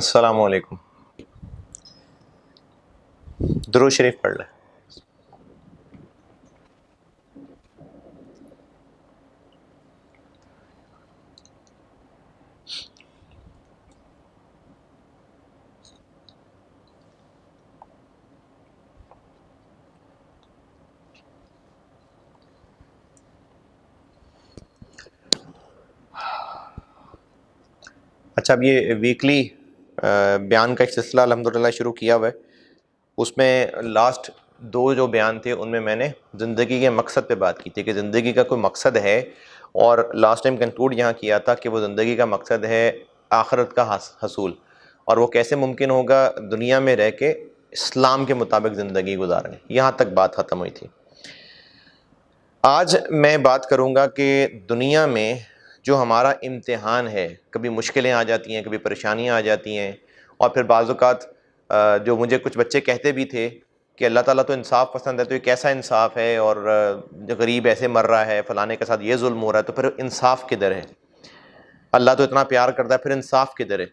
السلام علیکم. درود شریف پڑھ لیں. اچھا، اب یہ ویکلی بیان کا ایک سلسلہ الحمدللہ شروع کیا ہوا ہے. اس میں لاسٹ 2 جو بیان تھے ان میں نے زندگی کے مقصد پہ بات کی تھی کہ زندگی کا کوئی مقصد ہے، اور لاسٹ ٹائم کنکلوڈ یہاں کیا تھا کہ وہ زندگی کا مقصد ہے آخرت کا حصول، اور وہ کیسے ممکن ہوگا دنیا میں رہ کے اسلام کے مطابق زندگی گزارنے. یہاں تک بات ختم ہوئی تھی. آج میں بات کروں گا کہ دنیا میں جو ہمارا امتحان ہے، کبھی مشکلیں آ جاتی ہیں، کبھی پریشانیاں آ جاتی ہیں، اور پھر بعض اوقات جو مجھے کچھ بچے کہتے بھی تھے کہ اللہ تعالیٰ تو انصاف پسند ہے، تو یہ کیسا انصاف ہے، اور جو غریب ایسے مر رہا ہے، فلانے کے ساتھ یہ ظلم ہو رہا ہے، تو پھر انصاف کدھر ہے؟ اللہ تو اتنا پیار کرتا ہے، پھر انصاف کدھر ہے؟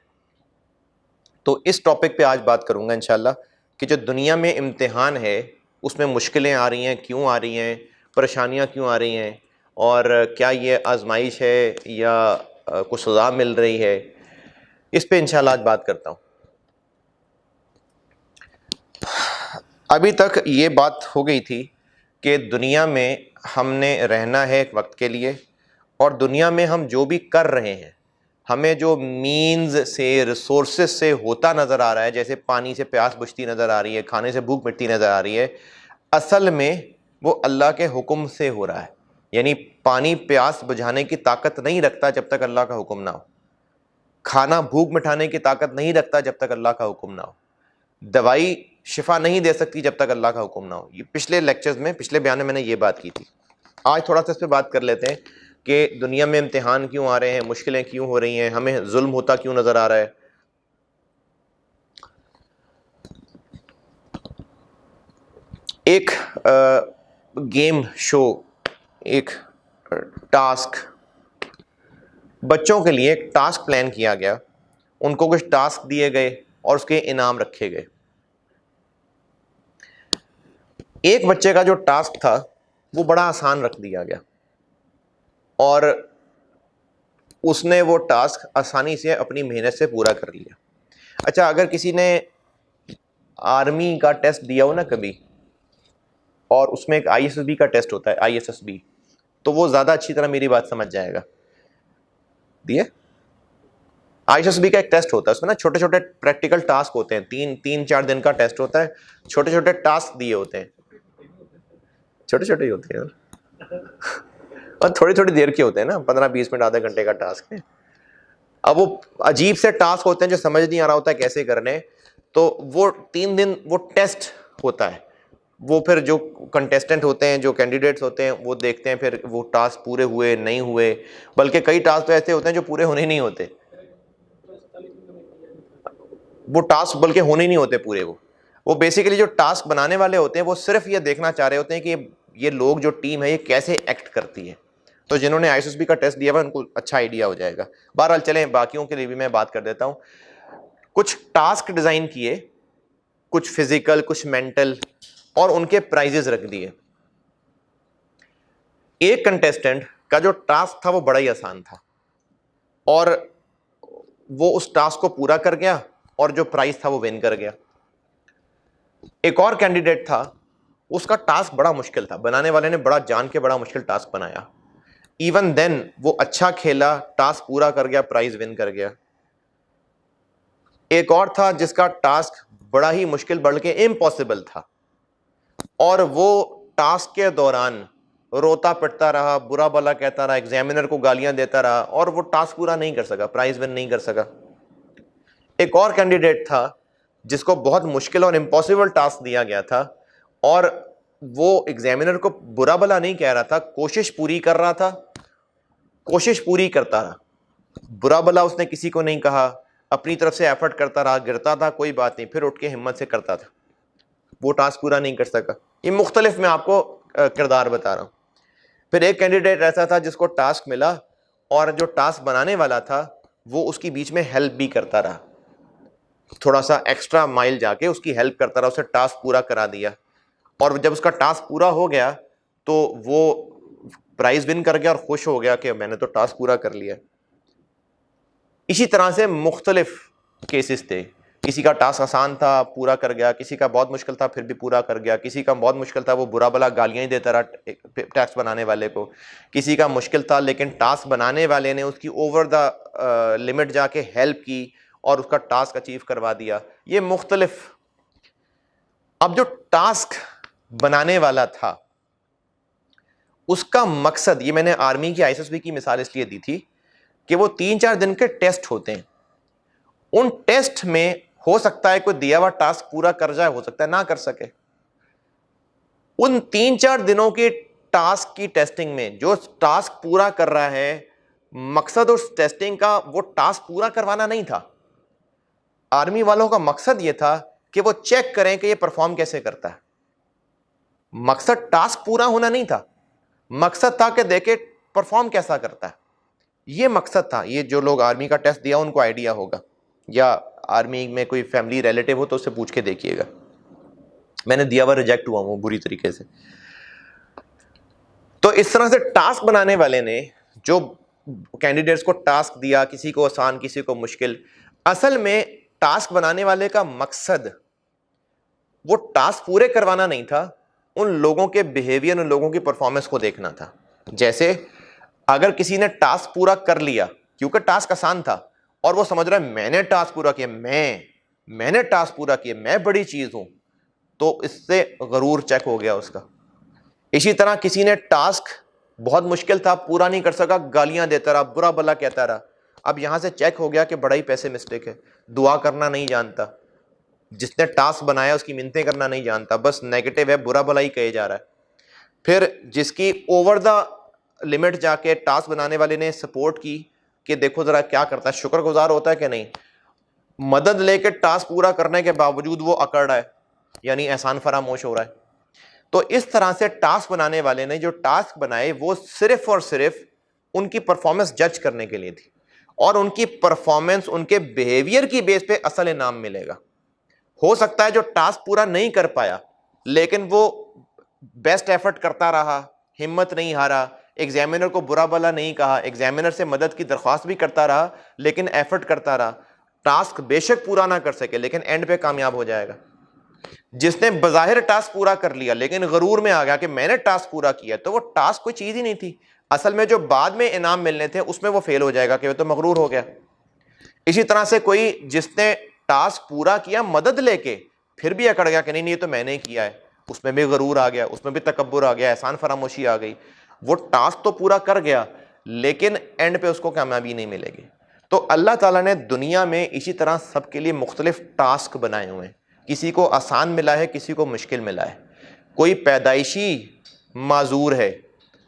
تو اس ٹاپک پہ آج بات کروں گا انشاءاللہ کہ جو دنیا میں امتحان ہے اس میں مشکلیں آ رہی ہیں، کیوں آ رہی ہیں، پریشانیاں کیوں آ رہی ہیں، اور کیا یہ آزمائش ہے یا کچھ سزا مل رہی ہے، اس پہ انشاءاللہ آج بات کرتا ہوں. ابھی تک یہ بات ہو گئی تھی کہ دنیا میں ہم نے رہنا ہے ایک وقت کے لیے، اور دنیا میں ہم جو بھی کر رہے ہیں، ہمیں جو مینز سے، ریسورسز سے ہوتا نظر آ رہا ہے، جیسے پانی سے پیاس بجھتی نظر آ رہی ہے، کھانے سے بھوک مٹتی نظر آ رہی ہے، اصل میں وہ اللہ کے حکم سے ہو رہا ہے. یعنی پانی پیاس بجھانے کی طاقت نہیں رکھتا جب تک اللہ کا حکم نہ ہو. کھانا بھوک مٹانے کی طاقت نہیں رکھتا جب تک اللہ کا حکم نہ ہو. دوائی شفا نہیں دے سکتی جب تک اللہ کا حکم نہ ہو. یہ پچھلے لیکچرز میں، پچھلے بیان میں نے یہ بات کی تھی. آج تھوڑا سا اس پہ بات کر لیتے ہیں کہ دنیا میں امتحان کیوں آ رہے ہیں، مشکلیں کیوں ہو رہی ہیں، ہمیں ظلم ہوتا کیوں نظر آ رہا ہے. ایک گیم شو، ایک ٹاسک، بچوں کے لیے ایک ٹاسک پلان کیا گیا. ان کو کچھ ٹاسک دیے گئے اور اس کے انعام رکھے گئے. ایک بچے کا جو ٹاسک تھا وہ بڑا آسان رکھ دیا گیا، اور اس نے وہ ٹاسک آسانی سے اپنی محنت سے پورا کر لیا. اچھا، اگر کسی نے آرمی کا ٹیسٹ دیا ہو نا کبھی، اور اس میں ایک آئی ایس ایس بی کا ٹیسٹ ہوتا ہے، آئی ایس ایس بی، تو وہ زیادہ اچھی طرح میری بات سمجھ جائے گا. دیے آئی ایس ایس بی کا ایک ٹیسٹ ہوتا ہے، اس میں نا چھوٹے چھوٹے پریکٹیکل ٹاسک ہوتے ہیں، 3-4 دن کا ٹیسٹ ہوتا ہے، چھوٹے چھوٹے ٹاسک دیے ہوتے ہیں، چھوٹے چھوٹے ہی ہوتے ہیں اور تھوڑی تھوڑی دیر کے ہوتے ہیں نا، 15-20 منٹ، آدھے گھنٹے کا ٹاسک ہے. اب وہ عجیب سے ٹاسک ہوتے ہیں جو سمجھ نہیں آ رہا ہوتا ہے کیسے کرنے. تو وہ 3 دن وہ ٹیسٹ ہوتا ہے. وہ پھر جو کنٹیسٹنٹ ہوتے ہیں، جو کینڈیڈیٹس ہوتے ہیں، وہ دیکھتے ہیں پھر وہ ٹاسک پورے ہوئے نہیں ہوئے، بلکہ کئی ٹاسک تو ایسے ہوتے ہیں جو پورے ہونے ہی نہیں ہوتے. وہ ٹاسک بلکہ ہونے ہی نہیں ہوتے پورے. وہ بیسیکلی جو ٹاسک بنانے والے ہوتے ہیں وہ صرف یہ دیکھنا چاہ رہے ہوتے ہیں کہ یہ لوگ، جو ٹیم ہے، یہ کیسے ایکٹ کرتی ہے. تو جنہوں نے آئی ایس ایس بی کا ٹیسٹ دیا ہوا ان کو اچھا آئیڈیا ہو جائے گا. بہرحال چلیں، باقیوں کے لیے بھی میں بات کر دیتا ہوں. کچھ ٹاسک ڈیزائن کیے، کچھ فزیکل، کچھ مینٹل، اور ان کے پرائزز رکھ دیے. ایک کنٹیسٹنٹ کا جو ٹاسک تھا وہ بڑا ہی آسان تھا، اور وہ اس ٹاسک کو پورا کر گیا، اور جو پرائز تھا وہ ون کر گیا. ایک اور کینڈیڈیٹ تھا، اس کا ٹاسک بڑا مشکل تھا، بنانے والے نے بڑا جان کے بڑا مشکل ٹاسک بنایا. ایون دین وہ اچھا کھیلا، ٹاسک پورا کر گیا، پرائز ون کر گیا. ایک اور تھا جس کا ٹاسک بڑا ہی مشکل بلکہ امپاسبل تھا، اور وہ ٹاسک کے دوران روتا پٹتا رہا، برا بلا کہتا رہا، ایگزامینر کو گالیاں دیتا رہا، اور وہ ٹاسک پورا نہیں کر سکا، پرائز ون نہیں کر سکا. ایک اور کینڈیڈیٹ تھا جس کو بہت مشکل اور امپاسبل ٹاسک دیا گیا تھا، اور وہ ایگزامینر کو برا بلا نہیں کہہ رہا تھا، کوشش پوری کر رہا تھا، کوشش پوری کرتا رہا، برا بلا اس نے کسی کو نہیں کہا، اپنی طرف سے ایفرٹ کرتا رہا، گرتا تھا کوئی بات نہیں، پھر اٹھ کے ہمت سے کرتا تھا. وہ ٹاسک پورا نہیں کر سکا. یہ مختلف میں آپ کو کردار بتا رہا ہوں. پھر ایک کینڈیڈیٹ ایسا تھا جس کو ٹاسک ملا، اور جو ٹاسک بنانے والا تھا وہ اس کی بیچ میں ہیلپ بھی کرتا رہا. تھوڑا سا ایکسٹرا مائل جا کے اس کی ہیلپ کرتا رہا, اسے ٹاسک پورا کرا دیا, اور جب اس کا ٹاسک پورا ہو گیا تو وہ پرائز ون کر گیا اور خوش ہو گیا کہ میں نے تو ٹاسک پورا کر لیا. اسی طرح سے مختلف کیسز تھے, کسی کا ٹاسک آسان تھا پورا کر گیا, کسی کا بہت مشکل تھا پھر بھی پورا کر گیا, کسی کا بہت مشکل تھا وہ برا بلا گالیاں ہی دیتا رہا ٹاسک بنانے والے کو, کسی کا مشکل تھا لیکن ٹاسک بنانے والے نے اس کی اوور دا لمٹ جا کے ہیلپ کی اور اس کا ٹاسک اچیو کروا دیا. یہ مختلف. اب جو ٹاسک بنانے والا تھا اس کا مقصد, یہ میں نے آرمی کی ISSB کی مثال اس لیے دی تھی کہ وہ 3-4 دن کے ٹیسٹ ہوتے ہیں, ان ٹیسٹ میں ہو سکتا ہے کوئی دیا ہوا ٹاسک پورا کر جائے, ہو سکتا ہے نہ کر سکے. ان 3-4 دنوں کے ٹاسک کی ٹیسٹنگ میں جو ٹاسک پورا کر رہا ہے, مقصد اس ٹیسٹنگ کا وہ ٹاسک پورا کروانا نہیں تھا. آرمی والوں کا مقصد یہ تھا کہ وہ چیک کریں کہ یہ پرفارم کیسے کرتا ہے. مقصد ٹاسک پورا ہونا نہیں تھا, مقصد تھا کہ دیکھے پرفارم کیسا کرتا ہے. یہ مقصد تھا. یہ جو لوگ آرمی کا ٹیسٹ دیا ان کو آئیڈیا ہوگا, یا آرمی میں کوئی فیملی ریلیٹیو ہو تو اس سے پوچھ کے دیکھیے گا. میں نے دیا ہوا ریجیکٹ ہوا ہوں بری طریقے سے. تو اس طرح سے ٹاسک بنانے والے نے جو کینڈیڈیٹس کو ٹاسک دیا, کسی کو آسان کسی کو مشکل, اصل میں ٹاسک بنانے والے کا مقصد وہ ٹاسک پورے کروانا نہیں تھا, ان لوگوں کے بیہیویئر, ان لوگوں کی پرفارمنس کو دیکھنا تھا. جیسے اگر کسی نے ٹاسک پورا کر لیا کیونکہ ٹاسک آسان تھا اور وہ سمجھ رہا ہے میں نے ٹاسک پورا کیا, میں نے ٹاسک پورا کیا, میں بڑی چیز ہوں, تو اس سے غرور چیک ہو گیا اس کا. اسی طرح کسی نے ٹاسک بہت مشکل تھا پورا نہیں کر سکا, گالیاں دیتا رہا, برا بلا کہتا رہا, اب یہاں سے چیک ہو گیا کہ بڑا ہی پیسے مسٹیک ہے, دعا کرنا نہیں جانتا, جس نے ٹاسک بنایا اس کی منتیں کرنا نہیں جانتا, بس نیگیٹو ہے, برا بلا ہی کہے جا رہا ہے. پھر جس کی اوور دا لمٹ جا کے ٹاسک بنانے والے نے سپورٹ کی کہ دیکھو ذرا کیا کرتا ہے, شکر گزار ہوتا ہے کہ نہیں, مدد لے کے ٹاسک پورا کرنے کے باوجود وہ اکڑ رہا ہے, یعنی احسان فراموش ہو رہا ہے. تو اس طرح سے ٹاسک بنانے والے نے جو ٹاسک بنائے وہ صرف اور صرف ان کی پرفارمنس جج کرنے کے لیے تھی, اور ان کی پرفارمنس ان کے بیہیویئر کی بیس پہ اصل انعام ملے گا. ہو سکتا ہے جو ٹاسک پورا نہیں کر پایا لیکن وہ بیسٹ ایفرٹ کرتا رہا, ہمت نہیں ہارا, ایگزامینر کو برا بلا نہیں کہا, ایگزامینر سے مدد کی درخواست بھی کرتا رہا لیکن ایفرٹ کرتا رہا. ٹاسک بے شک پورا نہ کر سکے لیکن اینڈ پہ کامیاب ہو جائے گا. جس نے بظاہر ٹاسک پورا کر لیا لیکن غرور میں آ گیا کہ میں نے ٹاسک پورا کیا, تو وہ ٹاسک کوئی چیز ہی نہیں تھی, اصل میں جو بعد میں انعام ملنے تھے اس میں وہ فیل ہو جائے گا کہ وہ تو مغرور ہو گیا. اسی طرح سے کوئی جس نے ٹاسک پورا کیا مدد لے کے پھر بھی اکڑ گیا کہ نہیں یہ تو میں نے کیا ہے, اس میں بھی غرور آ گیا, اس میں بھی تکبر آ گیا, احسان فراموشی آ گئی, وہ ٹاسک تو پورا کر گیا لیکن اینڈ پہ اس کو کامیابی نہیں ملے گی. تو اللہ تعالیٰ نے دنیا میں اسی طرح سب کے لیے مختلف ٹاسک بنائے ہوئے ہیں, کسی کو آسان ملا ہے کسی کو مشکل ملا ہے. کوئی پیدائشی معذور ہے,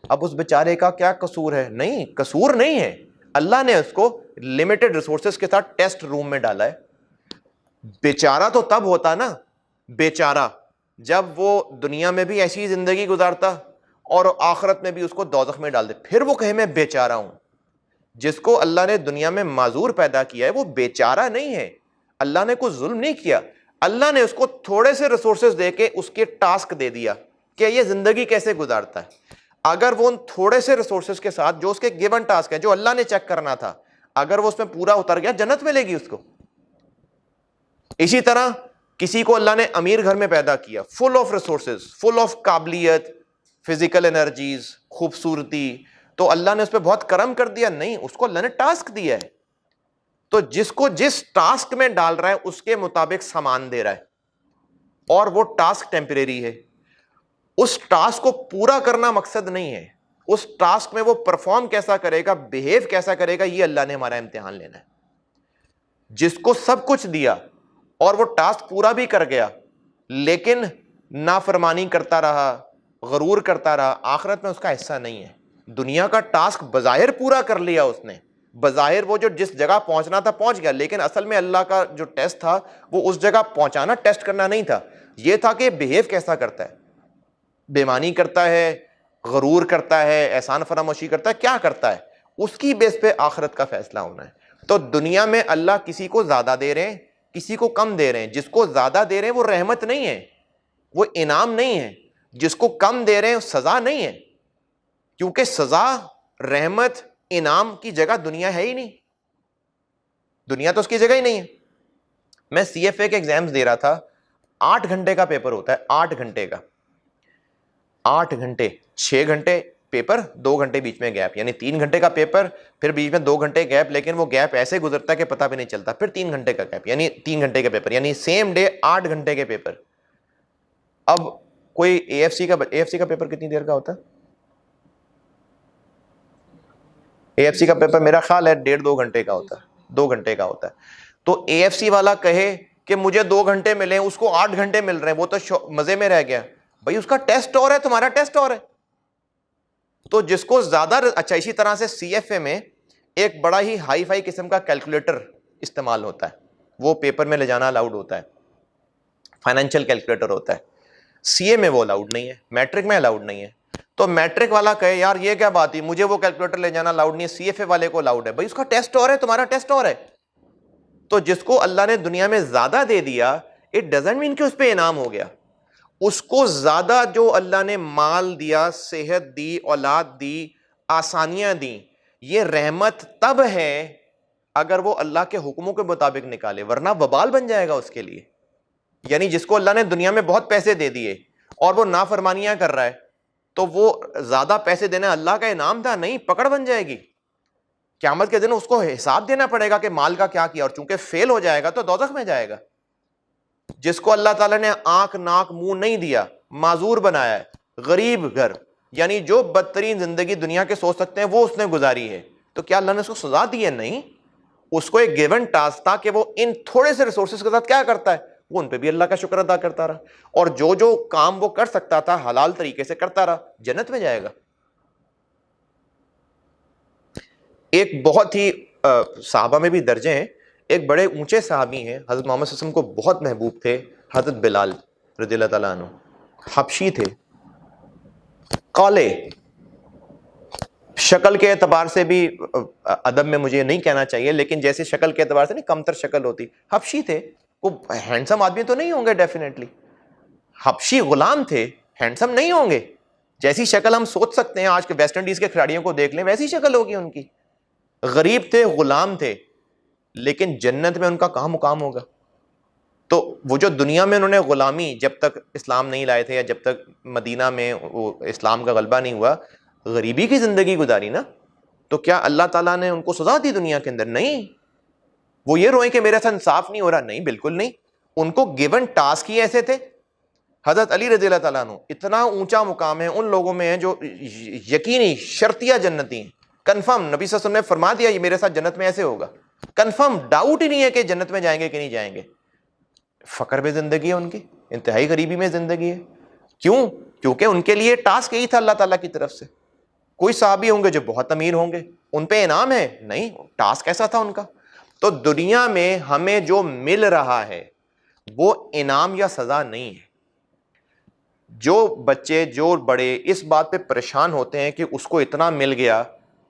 اب اس بیچارے کا کیا قصور ہے؟ نہیں, قصور نہیں ہے, اللہ نے اس کو لمیٹڈ ریسورسز کے ساتھ ٹیسٹ روم میں ڈالا ہے. بیچارہ تو تب ہوتا نا, بیچارہ جب وہ دنیا میں بھی ایسی زندگی گزارتا اور آخرت میں بھی اس کو دوزخ میں ڈال دے, پھر وہ کہے میں بیچارہ ہوں. جس کو اللہ نے دنیا میں معذور پیدا کیا ہے وہ بیچارہ نہیں ہے, اللہ نے کوئی ظلم نہیں کیا, اللہ نے اس کو تھوڑے سے ریسورسز دے کے اس کے ٹاسک دے دیا کہ یہ زندگی کیسے گزارتا ہے. اگر وہ ان تھوڑے سے ریسورسز کے ساتھ جو اس کے گیون ٹاسک ہے جو اللہ نے چیک کرنا تھا, اگر وہ اس میں پورا اتر گیا جنت ملے گی اس کو. اسی طرح کسی کو اللہ نے امیر گھر میں پیدا کیا, full of resources, full of قابلیت, فزیکل انرجیز, خوبصورتی, تو اللہ نے اس پہ بہت کرم کر دیا؟ نہیں, اس کو اللہ نے ٹاسک دیا ہے. تو جس کو جس ٹاسک میں ڈال رہا ہے اس کے مطابق سامان دے رہا ہے, اور وہ ٹاسک ٹیمپریری ہے. اس ٹاسک کو پورا کرنا مقصد نہیں ہے, اس ٹاسک میں وہ پرفارم کیسا کرے گا, بیہیو کیسا کرے گا, یہ اللہ نے ہمارا امتحان لینا ہے. جس کو سب کچھ دیا اور وہ ٹاسک پورا بھی کر گیا لیکن نافرمانی کرتا رہا, غرور کرتا رہا, آخرت میں اس کا حصہ نہیں ہے. دنیا کا ٹاسک بظاہر پورا کر لیا اس نے, بظاہر وہ جو جس جگہ پہنچنا تھا پہنچ گیا, لیکن اصل میں اللہ کا جو ٹیسٹ تھا وہ اس جگہ پہنچانا ٹیسٹ کرنا نہیں تھا, یہ تھا کہ بیہیو کیسا کرتا ہے, بےمانی کرتا ہے, غرور کرتا ہے, احسان فراموشی کرتا ہے, کیا کرتا ہے, اس کی بیس پہ آخرت کا فیصلہ ہونا ہے. تو دنیا میں اللہ کسی کو زیادہ دے رہے ہیں کسی کو کم دے رہے ہیں. جس کو زیادہ دے رہے ہیں وہ رحمت نہیں ہے, وہ انعام نہیں ہے. جس کو کم دے رہے ہیں سزا نہیں ہے, کیونکہ سزا, رحمت, انعام کی جگہ دنیا ہے ہی نہیں, دنیا تو اس کی جگہ ہی نہیں ہے. میں سی ایف اے کے ایگزامز دے رہا تھا, 8 گھنٹے کا پیپر ہوتا ہے, 8 گھنٹے کا, 8 گھنٹے, 6 گھنٹے پیپر, 2 گھنٹے بیچ میں گیپ, یعنی 3 گھنٹے کا پیپر, پھر بیچ میں 2 گھنٹے گیپ, لیکن وہ گیپ ایسے گزرتا ہے کہ پتہ بھی نہیں چلتا, پھر 3 گھنٹے کا گیپ, یعنی 3 گھنٹے کا پیپر, یعنی سیم ڈے 8 گھنٹے کے پیپر. اب کوئی اے ایف سی کا پیپر کتنی دیر کا ہوتا ہے؟ اے ایف سی کا پیپر میرا خیال ہے 1.5-2 گھنٹے کا ہوتا ہے, 2 گھنٹے کا ہوتا ہے. تو اے ایف سی والا کہے کہ مجھے 2 گھنٹے ملے, اس کو 8 گھنٹے مل رہے ہیں, وہ تو مزے میں رہ گیا. بھائی اس کا ٹیسٹ اور ہے, تمہارا ٹیسٹ اور ہے. تو جس کو زیادہ, اچھا اسی طرح سے سی ایف اے میں ایک بڑا ہی ہائی فائی قسم کا کیلکولیٹر استعمال ہوتا ہے, وہ پیپر میں لے جانا الاؤڈ ہوتا ہے, فائنینشیل کیلکولیٹر ہوتا ہے. سی اے میں وہ الاؤڈ نہیں ہے, میٹرک میں الاؤڈ نہیں ہے. تو میٹرک والا کہے یار یہ کیا بات ہے, مجھے وہ کیلکولیٹر لے جانا الاؤڈ نہیں ہے, سی ایف اے والے کو الاؤڈ ہے. بھائی اس کا ٹیسٹ اور ہے, تمہارا ٹیسٹ اور ہے. تو جس کو اللہ نے دنیا میں زیادہ دے دیا, اٹ ڈزنٹ مین کہ اس پہ انعام ہو گیا. اس کو زیادہ جو اللہ نے مال دیا, صحت دی, اولاد دی, آسانیاں دی, یہ رحمت تب ہے اگر وہ اللہ کے حکموں کے مطابق نکالے, ورنہ وبال بن جائے گا اس کے لیے. یعنی جس کو اللہ نے دنیا میں بہت پیسے دے دیے اور وہ نافرمانیاں کر رہا ہے, تو وہ زیادہ پیسے دینا اللہ کا انعام تھا؟ نہیں, پکڑ بن جائے گی. قیامت کے دن اس کو حساب دینا پڑے گا کہ مال کا کیا کیا, اور چونکہ فیل ہو جائے گا تو دوزخ میں جائے گا. جس کو اللہ تعالیٰ نے آنکھ ناک منہ نہیں دیا, معذور بنایا ہے, غریب گھر, یعنی جو بدترین زندگی دنیا کے سوچ سکتے ہیں وہ اس نے گزاری ہے, تو کیا اللہ نے اس کو سزا دی ہے؟ نہیں. اس کو ایک گیون ٹاسک تھا کہ وہ ان تھوڑے سے ریسورسز کے ساتھ کیا کرتا ہے, وہ ان پہ بھی اللہ کا شکر ادا کرتا رہا, اور جو کام وہ کر سکتا تھا حلال طریقے سے کرتا رہا, جنت میں جائے گا. ایک بہت ہی صحابہ میں بھی درجے ہیں, ایک بڑے اونچے صحابی ہیں, حضرت محمد صلی اللہ علیہ وسلم کو بہت محبوب تھے, حضرت بلال رضی اللہ تعالیٰ عنہ. حبشی تھے, کالے, شکل کے اعتبار سے بھی ادب میں مجھے نہیں کہنا چاہیے, لیکن جیسے شکل کے اعتبار سے نہیں کمتر شکل ہوتی, حبشی تھے. وہ ہینڈسم آدمی تو نہیں ہوں گے ڈیفینیٹلی, حبشی غلام تھے, ہینڈسم نہیں ہوں گے. جیسی شکل ہم سوچ سکتے ہیں آج کے ویسٹ انڈیز کے کھلاڑیوں کو دیکھ لیں, ویسی شکل ہوگی ان کی. غریب تھے, غلام تھے, لیکن جنت میں ان کا کہاں مقام ہوگا. تو وہ جو دنیا میں انہوں نے غلامی, جب تک اسلام نہیں لائے تھے یا جب تک مدینہ میں وہ اسلام کا غلبہ نہیں ہوا, غریبی کی زندگی گزاری نا. تو کیا اللہ تعالیٰ نے ان کو سزا دی دنیا کے اندر؟ نہیں. وہ یہ روئیں کہ میرے ساتھ انصاف نہیں ہو رہا, نہیں, بالکل نہیں. ان کو گیون ٹاسک ہی ایسے تھے. حضرت علی رضی اللہ تعالیٰ عنہ, اتنا اونچا مقام ہے ان لوگوں میں ہیں جو یقینی شرطیہ جنتی ہیں, کنفرم. نبی صلی اللہ علیہ وسلم نے فرما دیا یہ میرے ساتھ جنت میں ایسے ہوگا, کنفرم, ڈاؤٹ ہی نہیں ہے کہ جنت میں جائیں گے کہ نہیں جائیں گے. فقر میں زندگی ہے ان کی, انتہائی غریبی میں زندگی ہے. کیوں؟ کیونکہ ان کے لیے ٹاسک یہی تھا اللہ تعالیٰ کی طرف سے. کوئی صحابی ہوں گے جو بہت امیر ہوں گے, ان پہ انعام ہے؟ نہیں, ٹاسک ایسا تھا ان کا. تو دنیا میں ہمیں جو مل رہا ہے وہ انعام یا سزا نہیں ہے. جو بچے, جو بڑے اس بات پہ پریشان ہوتے ہیں کہ اس کو اتنا مل گیا,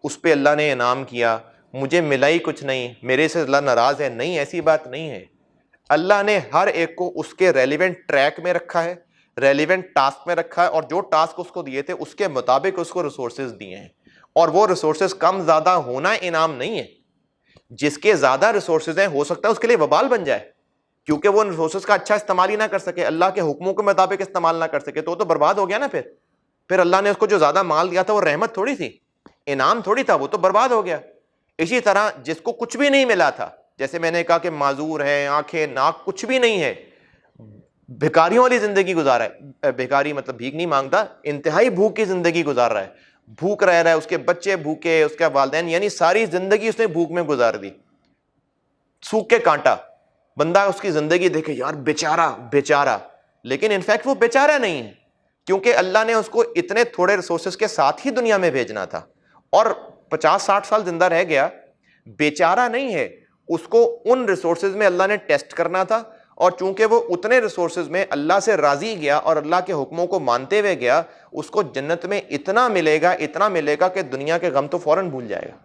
اس پہ اللہ نے انعام کیا, مجھے ملا ہی کچھ نہیں, میرے سے اللہ ناراض ہے, نہیں, ایسی بات نہیں ہے. اللہ نے ہر ایک کو اس کے ریلیونٹ ٹریک میں رکھا ہے, ریلیونٹ ٹاسک میں رکھا ہے, اور جو ٹاسک اس کو دیے تھے اس کے مطابق اس کو ریسورسز دیے ہیں. اور وہ ریسورسز کم زیادہ ہونا انعام نہیں ہے. جس کے زیادہ ریسورسز ہیں ہو سکتا ہے اس کے لیے وبال بن جائے, کیونکہ وہ ریسورسز کا اچھا استعمال ہی نہ کر سکے, اللہ کے حکموں کے مطابق استعمال نہ کر سکے, تو وہ تو برباد ہو گیا نا. پھر اللہ نے اس کو جو زیادہ مال دیا تھا وہ رحمت تھوڑی تھی, انعام تھوڑی تھا, وہ تو برباد ہو گیا. اسی طرح جس کو کچھ بھی نہیں ملا تھا, جیسے میں نے کہا کہ معذور ہے, آنکھیں ناک کچھ بھی نہیں ہے, بھکاریوں والی زندگی گزارا ہے, بھکاری مطلب بھیک نہیں مانگتا, انتہائی بھوک کی زندگی گزار رہا ہے, بھوک رہ رہا ہے, اس کے بچے بھوکے, اس کے والدین, یعنی ساری زندگی اس نے بھوک میں گزار دی, سوکھ کے کانٹا. بندہ اس کی زندگی دیکھے یار بیچارہ بیچارہ, لیکن انفیکٹ وہ بیچارہ نہیں ہے, کیونکہ اللہ نے اس کو اتنے تھوڑے ریسورسز کے ساتھ ہی دنیا میں بھیجنا تھا, اور 50-60 سال زندہ رہ گیا. بیچارہ نہیں ہے, اس کو ان ریسورسز میں اللہ نے ٹیسٹ کرنا تھا, اور چونکہ وہ اتنے ریسورسز میں اللہ سے راضی گیا اور اللہ کے حکموں کو مانتے ہوئے گیا, اس کو جنت میں اتنا ملے گا کہ دنیا کے غم تو فوراً بھول جائے گا.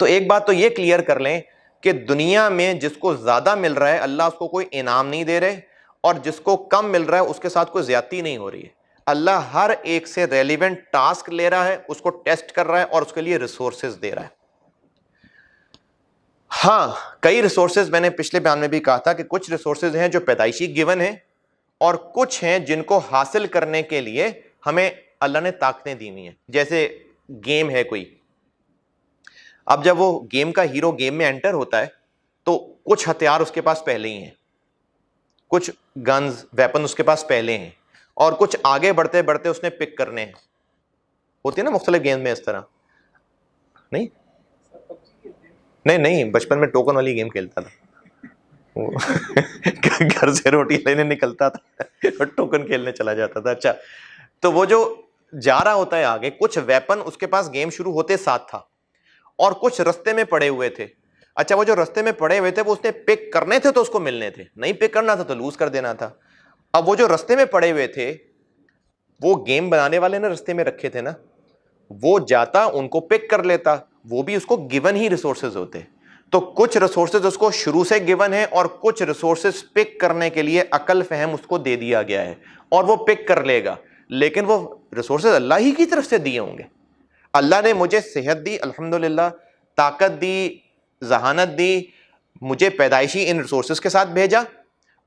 تو ایک بات تو یہ کلیئر کر لیں کہ دنیا میں جس کو زیادہ مل رہا ہے اللہ اس کو کوئی انعام نہیں دے رہے، اور جس کو کم مل رہا ہے اس کے ساتھ کوئی زیادتی نہیں ہو رہی ہے. اللہ ہر ایک سے ریلیونٹ ٹاسک لے رہا ہے، اس کو ٹیسٹ کر رہا ہے اور اس کے لیے ریسورسز دے رہا ہے. ہاں کئی ریسورسز میں نے پچھلے بیان میں بھی کہا تھا کہ کچھ ریسورسز ہیں جو پیدائشی گیون ہیں، اور کچھ ہیں جن کو حاصل کرنے کے لیے ہمیں اللہ نے طاقتیں دی ہوئی ہیں. جیسے گیم ہے کوئی، اب جب وہ گیم کا ہیرو گیم میں انٹر ہوتا ہے تو کچھ ہتھیار اس کے پاس پہلے ہی ہیں، کچھ گنز ویپن اس کے پاس پہلے ہیں، اور کچھ آگے بڑھتے بڑھتے اس نے پک کرنے ہیں. ہوتی ہے نا مختلف گیم میں اس طرح. نہیں نہیں نہیں بچپن میں ٹوکن والی گیم کھیلتا تھا، گھر سے روٹی لینے نکلتا تھا اور ٹوکن کھیلنے چلا جاتا تھا. اچھا تو وہ جو جا رہا ہوتا ہے آگے، کچھ ویپن اس کے پاس گیم شروع ہوتے ساتھ تھا اور کچھ رستے میں پڑے ہوئے تھے. اچھا وہ جو رستے میں پڑے ہوئے تھے وہ اس نے پک کرنے تھے تو اس کو ملنے تھے، نہیں پک کرنا تھا تو لوز کر دینا تھا. اب وہ جو رستے میں پڑے ہوئے تھے، وہ گیم بنانے والے نے رستے میں رکھے تھے نا، وہ جاتا ان کو پک کر لیتا، وہ بھی اس کو گیون ہی ریسورسز ہوتے. تو کچھ ریسورسز اس کو شروع سے گیون ہے اور کچھ ریسورسز پک کرنے کے لیے عقل فہم اس کو دے دیا گیا ہے اور وہ پک کر لے گا. لیکن وہ ریسورسز اللہ ہی کی طرف سے دیے ہوں گے. اللہ نے مجھے صحت دی الحمدللہ، طاقت دی، ذہانت دی، مجھے پیدائشی ان ریسورسز کے ساتھ بھیجا،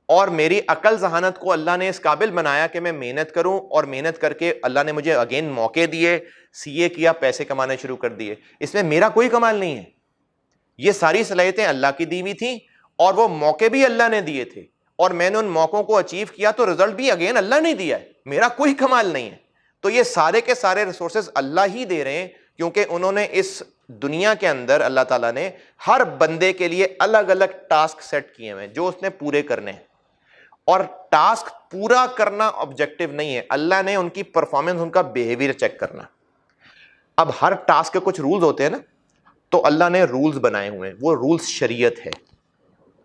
اور میری عقل ذہانت کو اللہ نے اس قابل بنایا کہ میں محنت کروں، اور محنت کر کے اللہ نے مجھے اگین موقع دیے، سی اے کیا، پیسے کمانے شروع کر دیے. اس میں میرا کوئی کمال نہیں ہے، یہ ساری صلاحیتیں اللہ کی دی ہوئی تھیں اور وہ موقع بھی اللہ نے دیے تھے، اور میں نے ان موقعوں کو اچیو کیا تو رزلٹ بھی اگین اللہ نے دیا ہے، میرا کوئی کمال نہیں ہے. تو یہ سارے کے سارے ریسورسز اللہ ہی دے رہے ہیں، کیونکہ انہوں نے اس دنیا کے اندر اللہ تعالیٰ نے ہر بندے کے لیے الگ الگ ٹاسک سیٹ کیے ہوئے ہیں جو اس نے پورے کرنے ہیں. اور ٹاسک پورا کرنا آبجیکٹو نہیں ہے، اللہ نے ان کی پرفارمنس، ان کا بیہیویئر چیک کرنا. اب ہر ٹاسک کے کچھ رولز ہوتے ہیں نا، تو اللہ نے رولز بنائے ہوئے ہیں، وہ رولز شریعت ہے.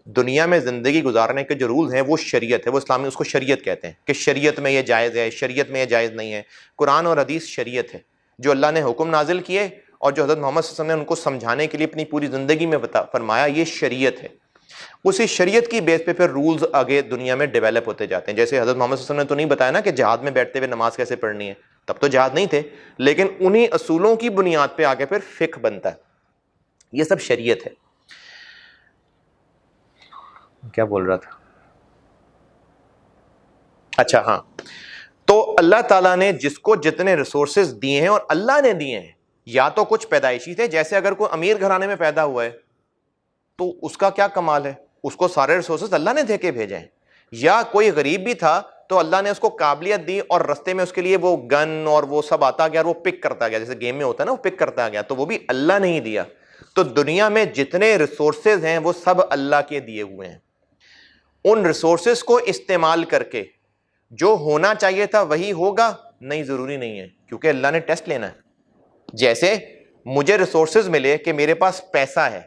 دنیا میں زندگی گزارنے کے جو رولز ہیں وہ شریعت ہے، وہ اسلامی اس کو شریعت کہتے ہیں کہ شریعت میں یہ جائز ہے، شریعت میں یہ جائز نہیں ہے. قرآن اور حدیث شریعت ہے، جو اللہ نے حکم نازل کیے اور جو حضرت محمد صلی اللہ علیہ وسلم نے ان کو سمجھانے کے لیے اپنی پوری زندگی میں فرمایا، یہ شریعت ہے. اسی شریعت کی بیس پہ پھر رولز آگے دنیا میں ڈیولپ ہوتے جاتے ہیں. جیسے حضرت محمد صلی اللہ علیہ وسلم نے تو نہیں بتایا نا کہ جہاد میں بیٹھتے ہوئے نماز کیسے پڑھنی ہے، تب تو جہاد نہیں تھے، لیکن انہی اصولوں کی بنیاد پہ آگے پھر فقہ بنتا ہے. یہ سب شریعت ہے. کیا بول رہا تھا؟ اچھا ہاں، تو اللہ تعالیٰ نے جس کو جتنے ریسورسز دیے ہیں، اور اللہ نے دیے ہیں، یا تو کچھ پیدائشی تھے، جیسے اگر کوئی امیر گھرانے میں پیدا ہوا ہے تو اس کا کیا کمال ہے، اس کو سارے ریسورسز اللہ نے دے کے بھیجے ہیں. یا کوئی غریب بھی تھا تو اللہ نے اس کو قابلیت دی اور رستے میں اس کے لیے وہ گن اور وہ سب آتا گیا اور وہ پک کرتا گیا، جیسے گیم میں ہوتا ہے نا وہ پک کرتا گیا، تو وہ بھی اللہ نے ہی دیا. تو دنیا میں جتنے ریسورسز ہیں وہ سب اللہ کے دیے ہوئے ہیں. ان ریسورسز کو استعمال کر کے جو ہونا چاہیے تھا وہی ہوگا نہیں، ضروری نہیں ہے، کیونکہ اللہ نے ٹیسٹ لینا ہے. جیسے مجھے ریسورسز ملے کہ میرے پاس پیسہ ہے،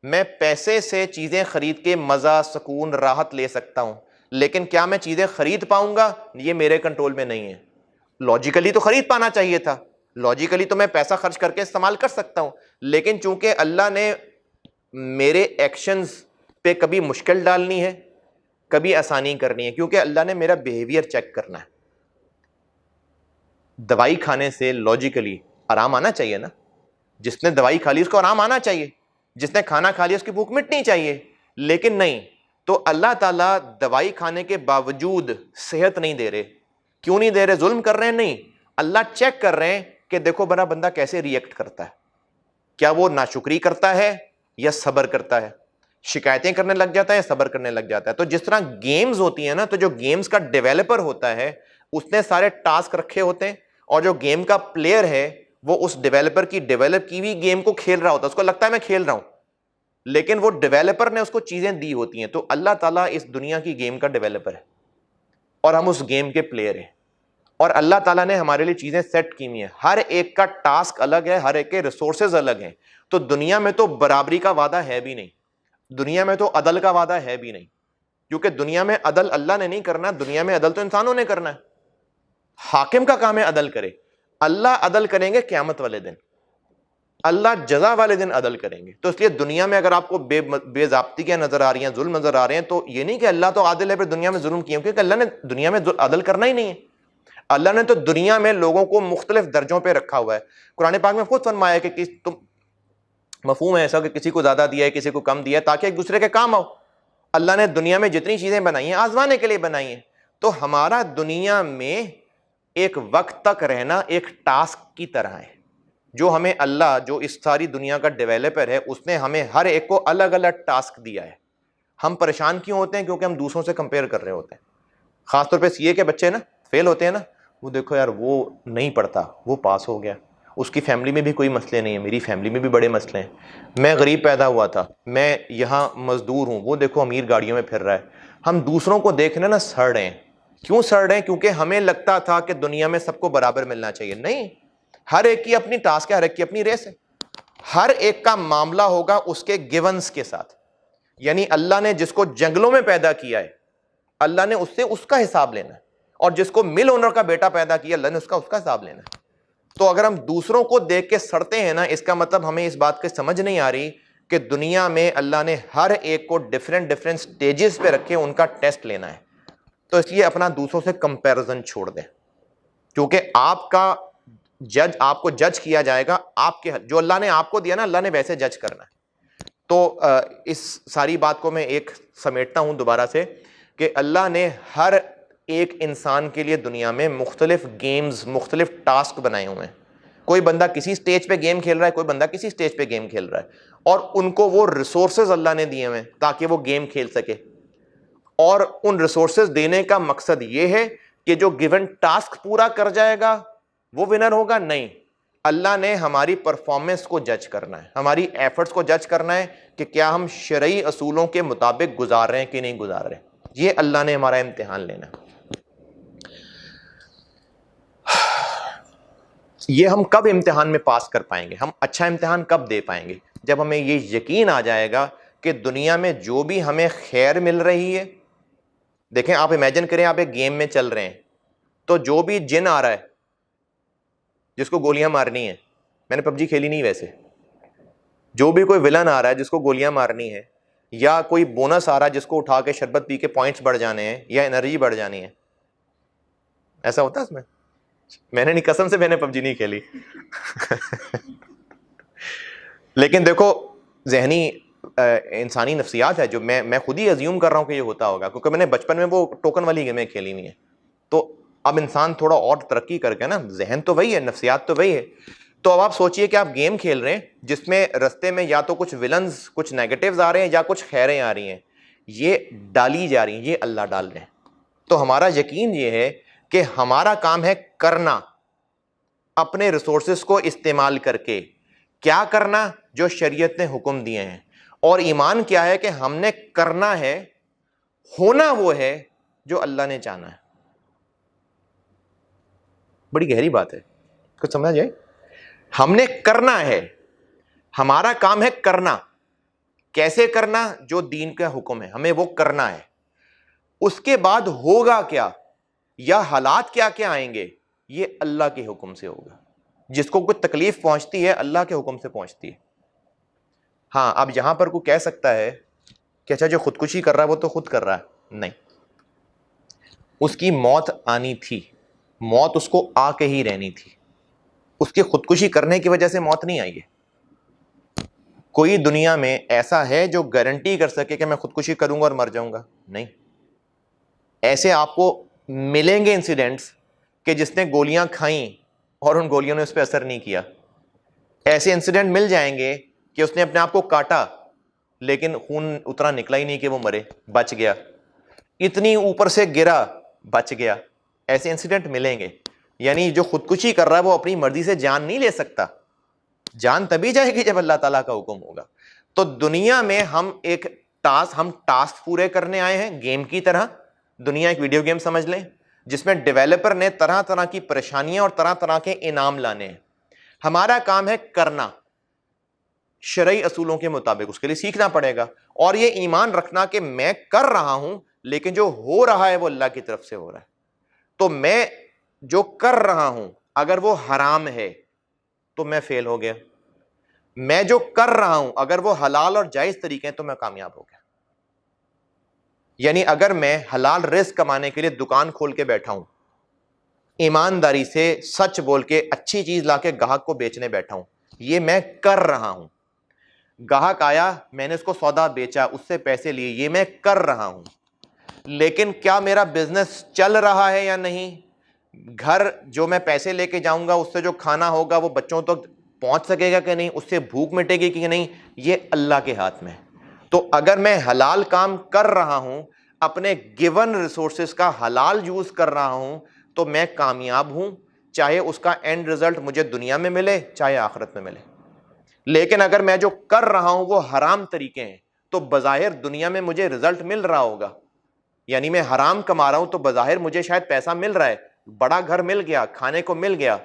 میں پیسے سے چیزیں خرید کے مزہ، سکون، راحت لے سکتا ہوں، لیکن کیا میں چیزیں خرید پاؤں گا؟ یہ میرے کنٹرول میں نہیں ہے. لاجیکلی تو خرید پانا چاہیے تھا، لاجیکلی تو میں پیسہ خرچ کر کے استعمال کر سکتا ہوں، لیکن چونکہ اللہ نے میرے ایکشنز پہ کبھی مشکل ڈالنی ہے، کبھی آسانی کرنی ہے، کیونکہ اللہ نے میرا بیہیویئر چیک کرنا ہے. دوائی کھانے سے لاجیکلی آرام آنا چاہیے نا، جس نے دوائی کھا لی اس کو آرام آنا چاہیے، جس نے کھانا کھا لیا اس کی بھوک مٹنی چاہیے، لیکن نہیں. تو اللہ تعالیٰ دوائی کھانے کے باوجود صحت نہیں دے رہے. کیوں نہیں دے رہے؟ ظلم کر رہے ہیں؟ نہیں، اللہ چیک کر رہے ہیں کہ دیکھو بنا بندہ کیسے ریئیکٹ کرتا ہے، کیا وہ ناشکری کرتا ہے یا صبر کرتا ہے، شکایتیں کرنے لگ جاتا ہے یا صبر کرنے لگ جاتا ہے. تو جس طرح گیمز ہوتی ہیں نا، تو جو گیمز کا ڈیویلپر ہوتا ہے اس نے سارے ٹاسک رکھے ہوتے ہیں، اور جو گیم کا پلیئر ہے وہ اس ڈیویلپر کی ڈیویلپ کی ہوئی گیم کو کھیل رہا ہوتا ہے. اس کو لگتا ہے میں کھیل رہا ہوں، لیکن وہ ڈیویلپر نے اس کو چیزیں دی ہوتی ہیں. تو اللہ تعالیٰ اس دنیا کی گیم کا ڈیویلپر ہے اور ہم اس گیم کے پلیئر ہیں، اور اللہ تعالیٰ نے ہمارے لیے چیزیں سیٹ کی ہوئی ہیں. ہر ایک کا ٹاسک الگ ہے، ہر ایک کے ریسورسز الگ ہیں. تو دنیا میں تو برابری کا وعدہ ہے بھی نہیں، دنیا میں تو عدل کا وعدہ ہے بھی نہیں، کیونکہ دنیا میں عدل اللہ نے نہیں کرنا، دنیا میں عدل تو انسانوں نے کرنا ہے. حاکم کا کام ہے عدل کرے، اللہ عدل کریں گے قیامت والے دن. اللہ جزا والے دن عدل کریں گے. تو اس لیے دنیا میں اگر آپ کو بے ضابطگیاں نظر آ رہی ہیں, ظلم نظر آ رہے ہیں, تو یہ نہیں کہ اللہ تو عادل ہے پھر دنیا میں ظلم کیا, کیونکہ اللہ نے دنیا میں عدل کرنا ہی نہیں ہے. اللہ نے تو دنیا میں لوگوں کو مختلف درجوں پہ رکھا ہوا ہے. قرآن پاک میں خود فرمایا کہ تم مفہوم ہے ایسا کہ کسی کو زیادہ دیا ہے کسی کو کم دیا ہے تاکہ ایک دوسرے کے کام آؤ. اللہ نے دنیا میں جتنی چیزیں بنائی ہیں آزمانے کے لیے بنائی ہیں. تو ہمارا دنیا میں ایک وقت تک رہنا ایک ٹاسک کی طرح ہے, جو ہمیں اللہ جو اس ساری دنیا کا ڈیولپر ہے اس نے ہمیں ہر ایک کو الگ الگ ٹاسک دیا ہے. ہم پریشان کیوں ہوتے ہیں؟ کیونکہ ہم دوسروں سے کمپیئر کر رہے ہوتے ہیں. خاص طور پہ یہ کہ بچے نا فیل ہوتے ہیں نا, وہ دیکھو یار وہ نہیں پڑھتا وہ پاس ہو گیا, اس کی فیملی میں بھی کوئی مسئلے نہیں ہیں, میری فیملی میں بھی بڑے مسئلے ہیں, میں غریب پیدا ہوا تھا, میں یہاں مزدور ہوں, وہ دیکھو امیر گاڑیوں میں پھر رہا ہے. ہم دوسروں کو دیکھنے نا سڑ رہے ہیں. کیوں سڑ رہے ہیں؟ کیونکہ ہمیں لگتا تھا کہ دنیا میں سب کو برابر ملنا چاہیے. نہیں, ہر ایک کی اپنی ٹاسک ہے, ہر ایک کی اپنی ریس ہے. ہر ایک کا معاملہ ہوگا اس کے گیونز کے ساتھ. یعنی اللہ نے جس کو جنگلوں میں پیدا کیا ہے اللہ نے اس سے اس کا حساب لینا ہے, اور جس کو مل اونر کا بیٹا پیدا کیا اللہ نے اس کا حساب لینا ہے. تو اگر ہم دوسروں کو دیکھ کے سڑتے ہیں نا, اس کا مطلب ہمیں اس بات کی سمجھ نہیں آ رہی کہ دنیا میں اللہ نے ہر ایک کو ڈفرینٹ سٹیجز پہ رکھے ان کا ٹیسٹ لینا ہے. تو اس لیے اپنا دوسروں سے کمپیرزن چھوڑ دیں, کیونکہ آپ کا آپ کو جج کیا جائے گا آپ کے جو اللہ نے آپ کو دیا نا, اللہ نے ویسے جج کرنا ہے. تو اس ساری بات کو میں ایک سمیٹتا ہوں دوبارہ سے کہ اللہ نے ہر ایک انسان کے لیے دنیا میں مختلف گیمز مختلف ٹاسک بنائے ہوئے ہیں. کوئی بندہ کسی سٹیج پہ گیم کھیل رہا ہے, کوئی بندہ کسی سٹیج پہ گیم کھیل رہا ہے, اور ان کو وہ ریسورسز اللہ نے دیے ہوئے ہیں تاکہ وہ گیم کھیل سکے. اور ان ریسورسز دینے کا مقصد یہ ہے کہ جو گیون ٹاسک پورا کر جائے گا وہ ونر ہوگا. نہیں, اللہ نے ہماری پرفارمنس کو جج کرنا ہے, ہماری ایفرٹس کو جج کرنا ہے کہ کیا ہم شرعی اصولوں کے مطابق گزار رہے ہیں کہ نہیں گزار رہے. یہ اللہ نے ہمارا امتحان لینا ہے. یہ ہم کب امتحان میں پاس کر پائیں گے, ہم اچھا امتحان کب دے پائیں گے؟ جب ہمیں یہ یقین آ جائے گا کہ دنیا میں جو بھی ہمیں خیر مل رہی ہے. دیکھیں آپ امیجن کریں آپ ایک گیم میں چل رہے ہیں, تو جو بھی جن آ رہا ہے جس کو گولیاں مارنی ہے, میں نے پب جی کھیلی نہیں ویسے, جو بھی کوئی ولن آ رہا ہے جس کو گولیاں مارنی ہے, یا کوئی بونس آ رہا ہے جس کو اٹھا کے شربت پی کے پوائنٹس بڑھ جانے ہیں یا انرجی بڑھ جانی ہے, ایسا ہوتا ہے اس میں نے نہیں, قسم سے میں نے پب جی نہیں کھیلی لیکن دیکھو ذہنی انسانی نفسیات ہے جو میں خود ہی ازیوم کر رہا ہوں کہ یہ ہوتا ہوگا, کیونکہ میں نے بچپن میں وہ ٹوکن والی گیمیں کھیلی ہوئی ہیں. تو اب انسان تھوڑا اور ترقی کر کے نا, ذہن تو وہی ہے, نفسیات تو وہی ہے. تو اب آپ سوچئے کہ آپ گیم کھیل رہے ہیں جس میں رستے میں یا تو کچھ ولنز کچھ نیگیٹیوز آ رہے ہیں یا کچھ خیریں آ رہی ہیں, یہ ڈالی جا رہی ہیں, یہ اللہ ڈال رہے ہیں. تو ہمارا یقین یہ ہے کہ ہمارا کام ہے کرنا, اپنے ریسورسز کو استعمال کر کے کیا کرنا جو شریعت نے حکم دیے ہیں. اور ایمان کیا ہے کہ ہم نے کرنا ہے, ہونا وہ ہے جو اللہ نے چاہنا ہے. بڑی گہری بات ہے, کچھ سمجھ جائے. ہم نے کرنا ہے, ہمارا کام ہے کرنا. کیسے کرنا؟ جو دین کا حکم ہے ہمیں وہ کرنا ہے. اس کے بعد ہوگا کیا یا حالات کیا کیا آئیں گے, یہ اللہ کے حکم سے ہوگا. جس کو کوئی تکلیف پہنچتی ہے اللہ کے حکم سے پہنچتی ہے. ہاں, اب یہاں پر کوئی کہہ سکتا ہے کہ اچھا جو خودکشی کر رہا ہے وہ تو خود کر رہا ہے. نہیں, اس کی موت آنی تھی, موت اس کو آ کے ہی رہنی تھی. اس کی خودکشی کرنے کی وجہ سے موت نہیں آئی ہے. کوئی دنیا میں ایسا ہے جو گارنٹی کر سکے کہ میں خودکشی کروں گا اور مر جاؤں گا؟ نہیں. ایسے آپ کو ملیں گے انسیڈنٹس کہ جس نے گولیاں کھائیں اور ان گولیوں نے اس پہ اثر نہیں کیا. ایسے انسیڈنٹ مل جائیں گے کہ اس نے اپنے آپ کو کاٹا لیکن خون اتنا نکلا ہی نہیں کہ وہ مرے, بچ گیا. اتنی اوپر سے گرا, بچ گیا. ایسے انسیڈنٹ ملیں گے. یعنی جو خودکشی کر رہا ہے وہ اپنی مرضی سے جان نہیں لے سکتا, جان تبھی جائے گی جب اللہ تعالیٰ کا حکم ہوگا. تو دنیا میں ہم ٹاسک پورے کرنے آئے ہیں گیم کی طرح. دنیا ایک ویڈیو گیم سمجھ لیں جس میں ڈیولپر نے طرح طرح کی پریشانیاں اور طرح طرح کے انعام لانے ہیں. ہمارا کام ہے کرنا شرعی اصولوں کے مطابق, اس کے لیے سیکھنا پڑے گا. اور یہ ایمان رکھنا کہ میں کر رہا ہوں لیکن جو ہو رہا ہے وہ اللہ کی طرف سے ہو رہا ہے. تو میں جو کر رہا ہوں اگر وہ حرام ہے تو میں فیل ہو گیا, میں جو کر رہا ہوں اگر وہ حلال اور جائز طریقے ہیں تو میں کامیاب ہو گیا. یعنی اگر میں حلال رزق کمانے کے لیے دکان کھول کے بیٹھا ہوں, ایمانداری سے سچ بول کے اچھی چیز لا کے گاہک کو بیچنے بیٹھا ہوں, یہ میں کر رہا ہوں. گاہک آیا, میں نے اس کو سودا بیچا, اس سے پیسے لیے, یہ میں کر رہا ہوں. لیکن کیا میرا بزنس چل رہا ہے یا نہیں؟ گھر جو میں پیسے لے کے جاؤں گا اس سے جو کھانا ہوگا وہ بچوں تک پہنچ سکے گا کہ نہیں, اس سے بھوک مٹے گی کہ نہیں, یہ اللہ کے ہاتھ میں ہے. تو اگر میں حلال کام کر رہا ہوں, اپنے گیون ریسورسز کا حلال یوز کر رہا ہوں, تو میں کامیاب ہوں, چاہے اس کا اینڈ رزلٹ مجھے دنیا میں ملے چاہے آخرت میں ملے. لیکن اگر میں جو کر رہا ہوں وہ حرام طریقے ہیں تو بظاہر دنیا میں مجھے رزلٹ مل رہا ہوگا, یعنی میں حرام کما رہا ہوں تو بظاہر مجھے شاید پیسہ مل رہا ہے, بڑا گھر مل گیا, کھانے کو مل گیا,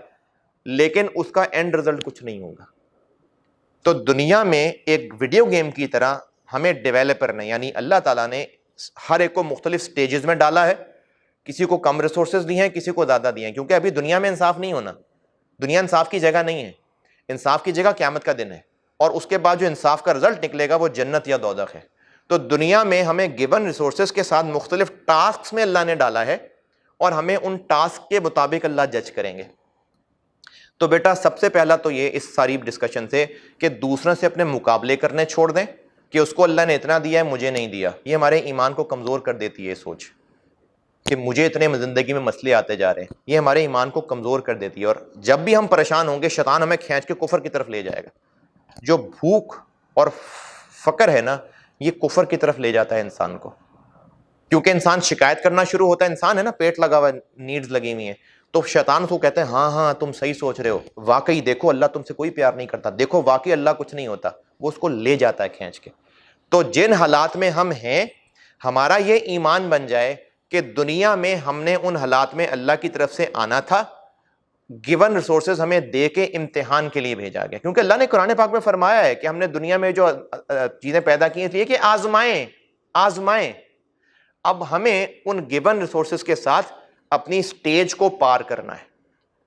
لیکن اس کا اینڈ رزلٹ کچھ نہیں ہوگا. تو دنیا میں ایک ویڈیو گیم کی طرح ہمیں ڈیویلپر نے, یعنی اللہ تعالیٰ نے ہر ایک کو مختلف سٹیجز میں ڈالا ہے. کسی کو کم ریسورسز دی ہیں, کسی کو زیادہ دی ہیں, کیونکہ ابھی دنیا میں انصاف نہیں ہونا. دنیا انصاف کی جگہ نہیں ہے. انصاف کی جگہ قیامت کا دن ہے, اور اس کے بعد جو انصاف کا رزلٹ نکلے گا وہ جنت یا دوزخ ہے. تو دنیا میں ہمیں گیون ریسورسز کے ساتھ مختلف ٹاسکس میں اللہ نے ڈالا ہے, اور ہمیں ان ٹاسک کے مطابق اللہ جج کریں گے. تو بیٹا سب سے پہلا تو یہ اس ساری ڈسکشن سے کہ دوسروں سے اپنے مقابلے کرنے چھوڑ دیں کہ اس کو اللہ نے اتنا دیا ہے مجھے نہیں دیا. یہ ہمارے ایمان کو کمزور کر دیتی ہے یہ سوچ کہ مجھے اتنے زندگی میں مسئلے آتے جا رہے ہیں. یہ ہمارے ایمان کو کمزور کر دیتی ہے, اور جب بھی ہم پریشان ہوں گے شیطان ہمیں کھینچ کے کفر کی طرف لے جائے گا. جو بھوک اور فقر ہے نا, یہ کفر کی طرف لے جاتا ہے انسان کو, کیونکہ انسان شکایت کرنا شروع ہوتا ہے. انسان ہے نا, پیٹ لگا ہوا ہے, نیڈز لگی ہوئی ہیں, تو شیطان کو کہتے ہیں ہاں ہاں تم صحیح سوچ رہے ہو, واقعی دیکھو اللہ تم سے کوئی پیار نہیں کرتا, دیکھو واقعی اللہ کچھ نہیں ہوتا. وہ اس کو لے جاتا ہے کھینچ کے. تو جن حالات میں ہم ہیں, ہمارا یہ ایمان بن جائے کہ دنیا میں ہم نے ان حالات میں اللہ کی طرف سے آنا تھا, گیون ریسورسز ہمیں دے کے امتحان کے لیے بھیجا گیا. کیونکہ اللہ نے قرآن پاک میں فرمایا ہے کہ ہم نے دنیا میں جو چیزیں پیدا کی ہیں کہ آزمائیں. اب ہمیں ان گیون ریسورسز کے ساتھ اپنی سٹیج کو پار کرنا ہے.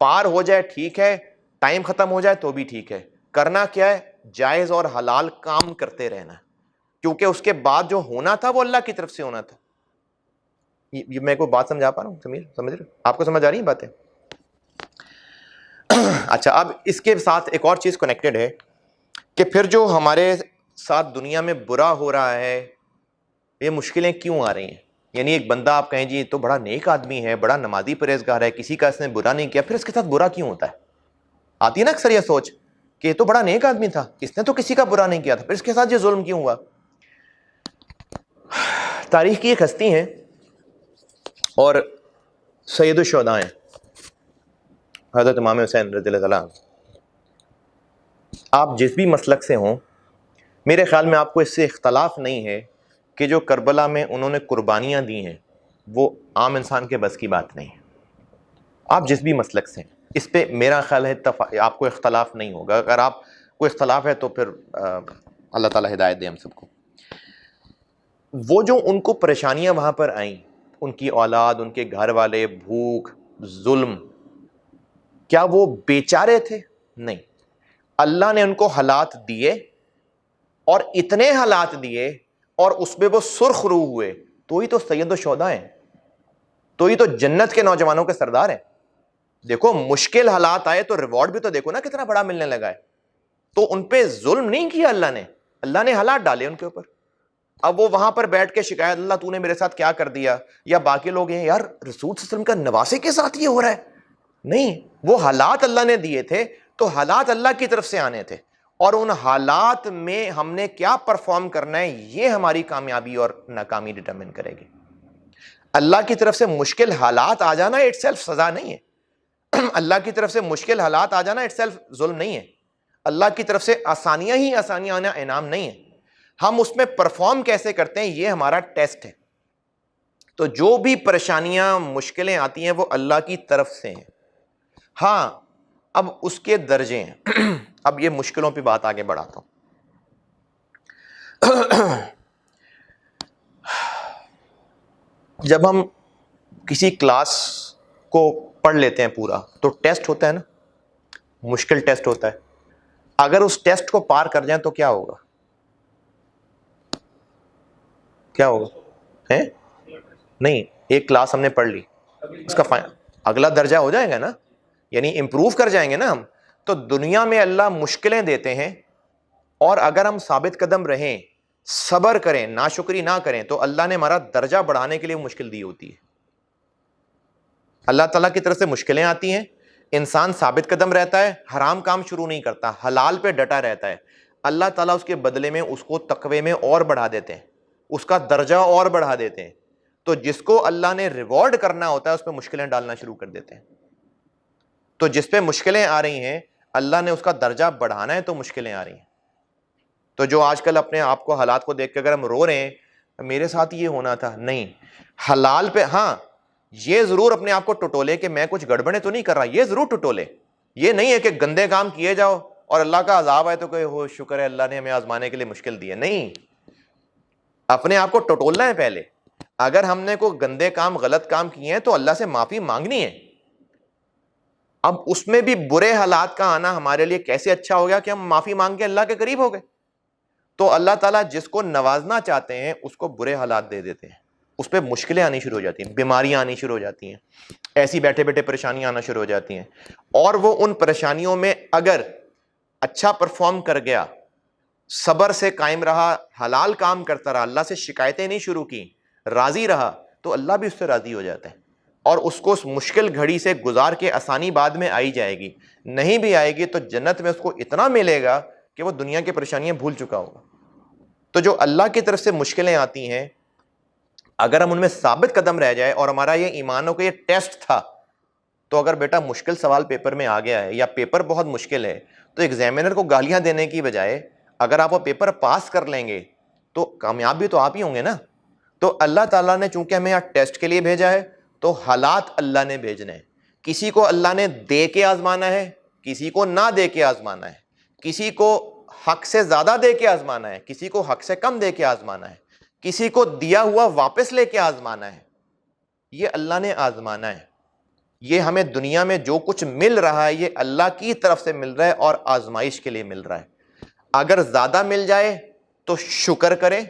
پار ہو جائے ٹھیک ہے, ٹائم ختم ہو جائے تو بھی ٹھیک ہے. کرنا کیا ہے؟ جائز اور حلال کام کرتے رہنا ہے, کیونکہ اس کے بعد جو ہونا تھا وہ اللہ کی طرف سے ہونا تھا. یہ میں کوئی بات سمجھا پا رہا ہوں؟ سمجھ رہے ہو؟ آپ کو سمجھ آ رہی ہیں باتیں؟ اچھا, اب اس کے ساتھ ایک اور چیز کنیکٹڈ ہے کہ پھر جو ہمارے ساتھ دنیا میں برا ہو رہا ہے, یہ مشکلیں کیوں آ رہی ہیں؟ یعنی ایک بندہ آپ کہیں جی تو بڑا نیک آدمی ہے, بڑا نمازی پرہیزگار ہے, کسی کا اس نے برا نہیں کیا, پھر اس کے ساتھ برا کیوں ہوتا ہے؟ آتی ہے نا اکثر یہ سوچ کہ یہ تو بڑا نیک آدمی تھا, اس نے تو کسی کا برا نہیں کیا تھا, پھر اس کے ساتھ یہ ظلم کیوں ہوا؟ تاریخ کی ایک ہستی ہیں اور سید الشہداء ہیں, حضرت امام حسین رضی اللہ عنہ. آپ جس بھی مسلک سے ہوں, میرے خیال میں آپ کو اس سے اختلاف نہیں ہے کہ جو کربلا میں انہوں نے قربانیاں دی ہیں وہ عام انسان کے بس کی بات نہیں ہے. آپ جس بھی مسلک سے ہیں, اس پہ میرا خیال ہے آپ کو اختلاف نہیں ہوگا. اگر آپ کو اختلاف ہے تو پھر اللہ تعالیٰ ہدایت دے ہم سب کو. وہ جو ان کو پریشانیاں وہاں پر آئیں, ان کی اولاد, ان کے گھر والے, بھوک, ظلم, کیا وہ بیچارے تھے؟ نہیں. اللہ نے ان کو حالات دیے, اور اتنے حالات دیے, اور اس میں وہ سرخ روح ہوئے, تو ہی تو سید الشہداء ہیں, تو ہی تو جنت کے نوجوانوں کے سردار ہیں. دیکھو مشکل حالات آئے تو ریوارڈ بھی تو دیکھو نا کتنا بڑا ملنے لگا ہے. تو ان پہ ظلم نہیں کیا اللہ نے حالات ڈالے ان کے اوپر. اب وہ وہاں پر بیٹھ کے شکایت, اللہ تو نے میرے ساتھ کیا کر دیا, یا باقی لوگ ہیں یار رسول صلی اللہ علیہ وسلم کا نواسے کے ساتھ یہ ہو رہا ہے. نہیں, وہ حالات اللہ نے دیے تھے, تو حالات اللہ کی طرف سے آنے تھے, اور ان حالات میں ہم نے کیا پرفارم کرنا ہے یہ ہماری کامیابی اور ناکامی ڈٹرمن کرے گی. اللہ کی طرف سے مشکل حالات آ جانا اٹ سیلف سزا نہیں ہے. اللہ کی طرف سے مشکل حالات آ جانا اٹ سیلف ظلم نہیں ہے. اللہ کی طرف سے آسانیاں ہی آسانیاں آنا انعام نہیں ہے. ہم اس میں پرفارم کیسے کرتے ہیں یہ ہمارا ٹیسٹ ہے. تو جو بھی پریشانیاں مشکلیں آتی ہیں وہ اللہ کی طرف سے ہیں. ہاں, اب اس کے درجے ہیں. اب یہ مشکلوں پہ بات آگے بڑھاتا ہوں. جب ہم کسی کلاس کو پڑھ لیتے ہیں پورا, تو ٹیسٹ ہوتا ہے نا, مشکل ٹیسٹ ہوتا ہے. اگر اس ٹیسٹ کو پار کر جائیں تو کیا ہوگا؟ کیا ہوگا ہے؟ نہیں، ایک کلاس ہم نے پڑھ لی، اس کا اگلا درجہ ہو جائے گا نا، یعنی امپروو کر جائیں گے نا ہم. تو دنیا میں اللہ مشکلیں دیتے ہیں، اور اگر ہم ثابت قدم رہیں، صبر کریں، ناشکری نہ کریں، تو اللہ نے ہمارا درجہ بڑھانے کے لیے مشکل دی ہوتی ہے. اللہ تعالیٰ کی طرف سے مشکلیں آتی ہیں، انسان ثابت قدم رہتا ہے، حرام کام شروع نہیں کرتا، حلال پہ ڈٹا رہتا ہے، اللہ تعالیٰ اس کے بدلے میں اس کو تقوی میں اور بڑھا دیتے ہیں، اس کا درجہ اور بڑھا دیتے ہیں. تو جس کو اللہ نے ریوارڈ کرنا ہوتا ہے اس پہ مشکلیں ڈالنا شروع کر دیتے ہیں. تو جس پہ مشکلیں آ رہی ہیں اللہ نے اس کا درجہ بڑھانا ہے تو مشکلیں آ رہی ہیں. تو جو آج کل اپنے آپ کو حالات کو دیکھ کے اگر ہم رو رہے ہیں میرے ساتھ یہ ہونا تھا، نہیں، حلال پہ ہاں یہ ضرور اپنے آپ کو ٹٹولے کہ میں کچھ گڑبڑیں تو نہیں کر رہا، یہ ضرور ٹٹولے. یہ نہیں ہے کہ گندے کام کیے جاؤ اور اللہ کا عذاب آئے تو کہ ہو شکر ہے اللہ نے ہمیں آزمانے کے لیے مشکل دی ہے. نہیں، اپنے آپ کو ٹٹولنا ہے پہلے. اگر ہم نے کوئی گندے کام غلط کام کیے ہیں تو اللہ سے معافی مانگنی ہے. اب اس میں بھی برے حالات کا آنا ہمارے لیے کیسے اچھا ہو گیا کہ ہم معافی مانگ کے اللہ کے قریب ہو گئے. تو اللہ تعالیٰ جس کو نوازنا چاہتے ہیں اس کو برے حالات دے دیتے ہیں، اس پہ مشکلیں آنی شروع ہو جاتی ہیں، بیماریاں آنی شروع ہو جاتی ہیں، ایسی بیٹھے بیٹھے پریشانیاں آنا شروع ہو جاتی ہیں. اور وہ ان پریشانیوں میں اگر اچھا پرفارم کر گیا، صبر سے قائم رہا، حلال کام کرتا رہا، اللہ سے شکایتیں نہیں شروع کی، راضی رہا، تو اللہ بھی اس سے راضی ہو جاتا ہے اور اس کو اس مشکل گھڑی سے گزار کے آسانی بعد میں آئی جائے گی. نہیں بھی آئے گی تو جنت میں اس کو اتنا ملے گا کہ وہ دنیا کی پریشانیاں بھول چکا ہوگا. تو جو اللہ کی طرف سے مشکلیں آتی ہیں اگر ہم ان میں ثابت قدم رہ جائے، اور ہمارا یہ ایمانوں کا یہ ٹیسٹ تھا، تو اگر بیٹا مشکل سوال پیپر میں آ گیا ہے یا پیپر بہت مشکل ہے تو ایگزامینر کو گالیاں دینے کی بجائے اگر آپ وہ پیپر پاس کر لیں گے تو کامیاب بھی تو آپ ہی ہوں گے نا. تو اللہ تعالیٰ نے چونکہ ہمیں یہاں ٹیسٹ کے لیے بھیجا ہے تو حالات اللہ نے بھیجنے ہیں. کسی کو اللہ نے دے کے آزمانا ہے، کسی کو نہ دے کے آزمانا ہے، کسی کو حق سے زیادہ دے کے آزمانا ہے، کسی کو حق سے کم دے کے آزمانا ہے، کسی کو دیا ہوا واپس لے کے آزمانا ہے. یہ اللہ نے آزمانا ہے. یہ ہمیں دنیا میں جو کچھ مل رہا ہے یہ اللہ کی طرف سے مل رہا ہے اور آزمائش کے لیے مل رہا ہے. اگر زیادہ مل جائے تو شکر کرے،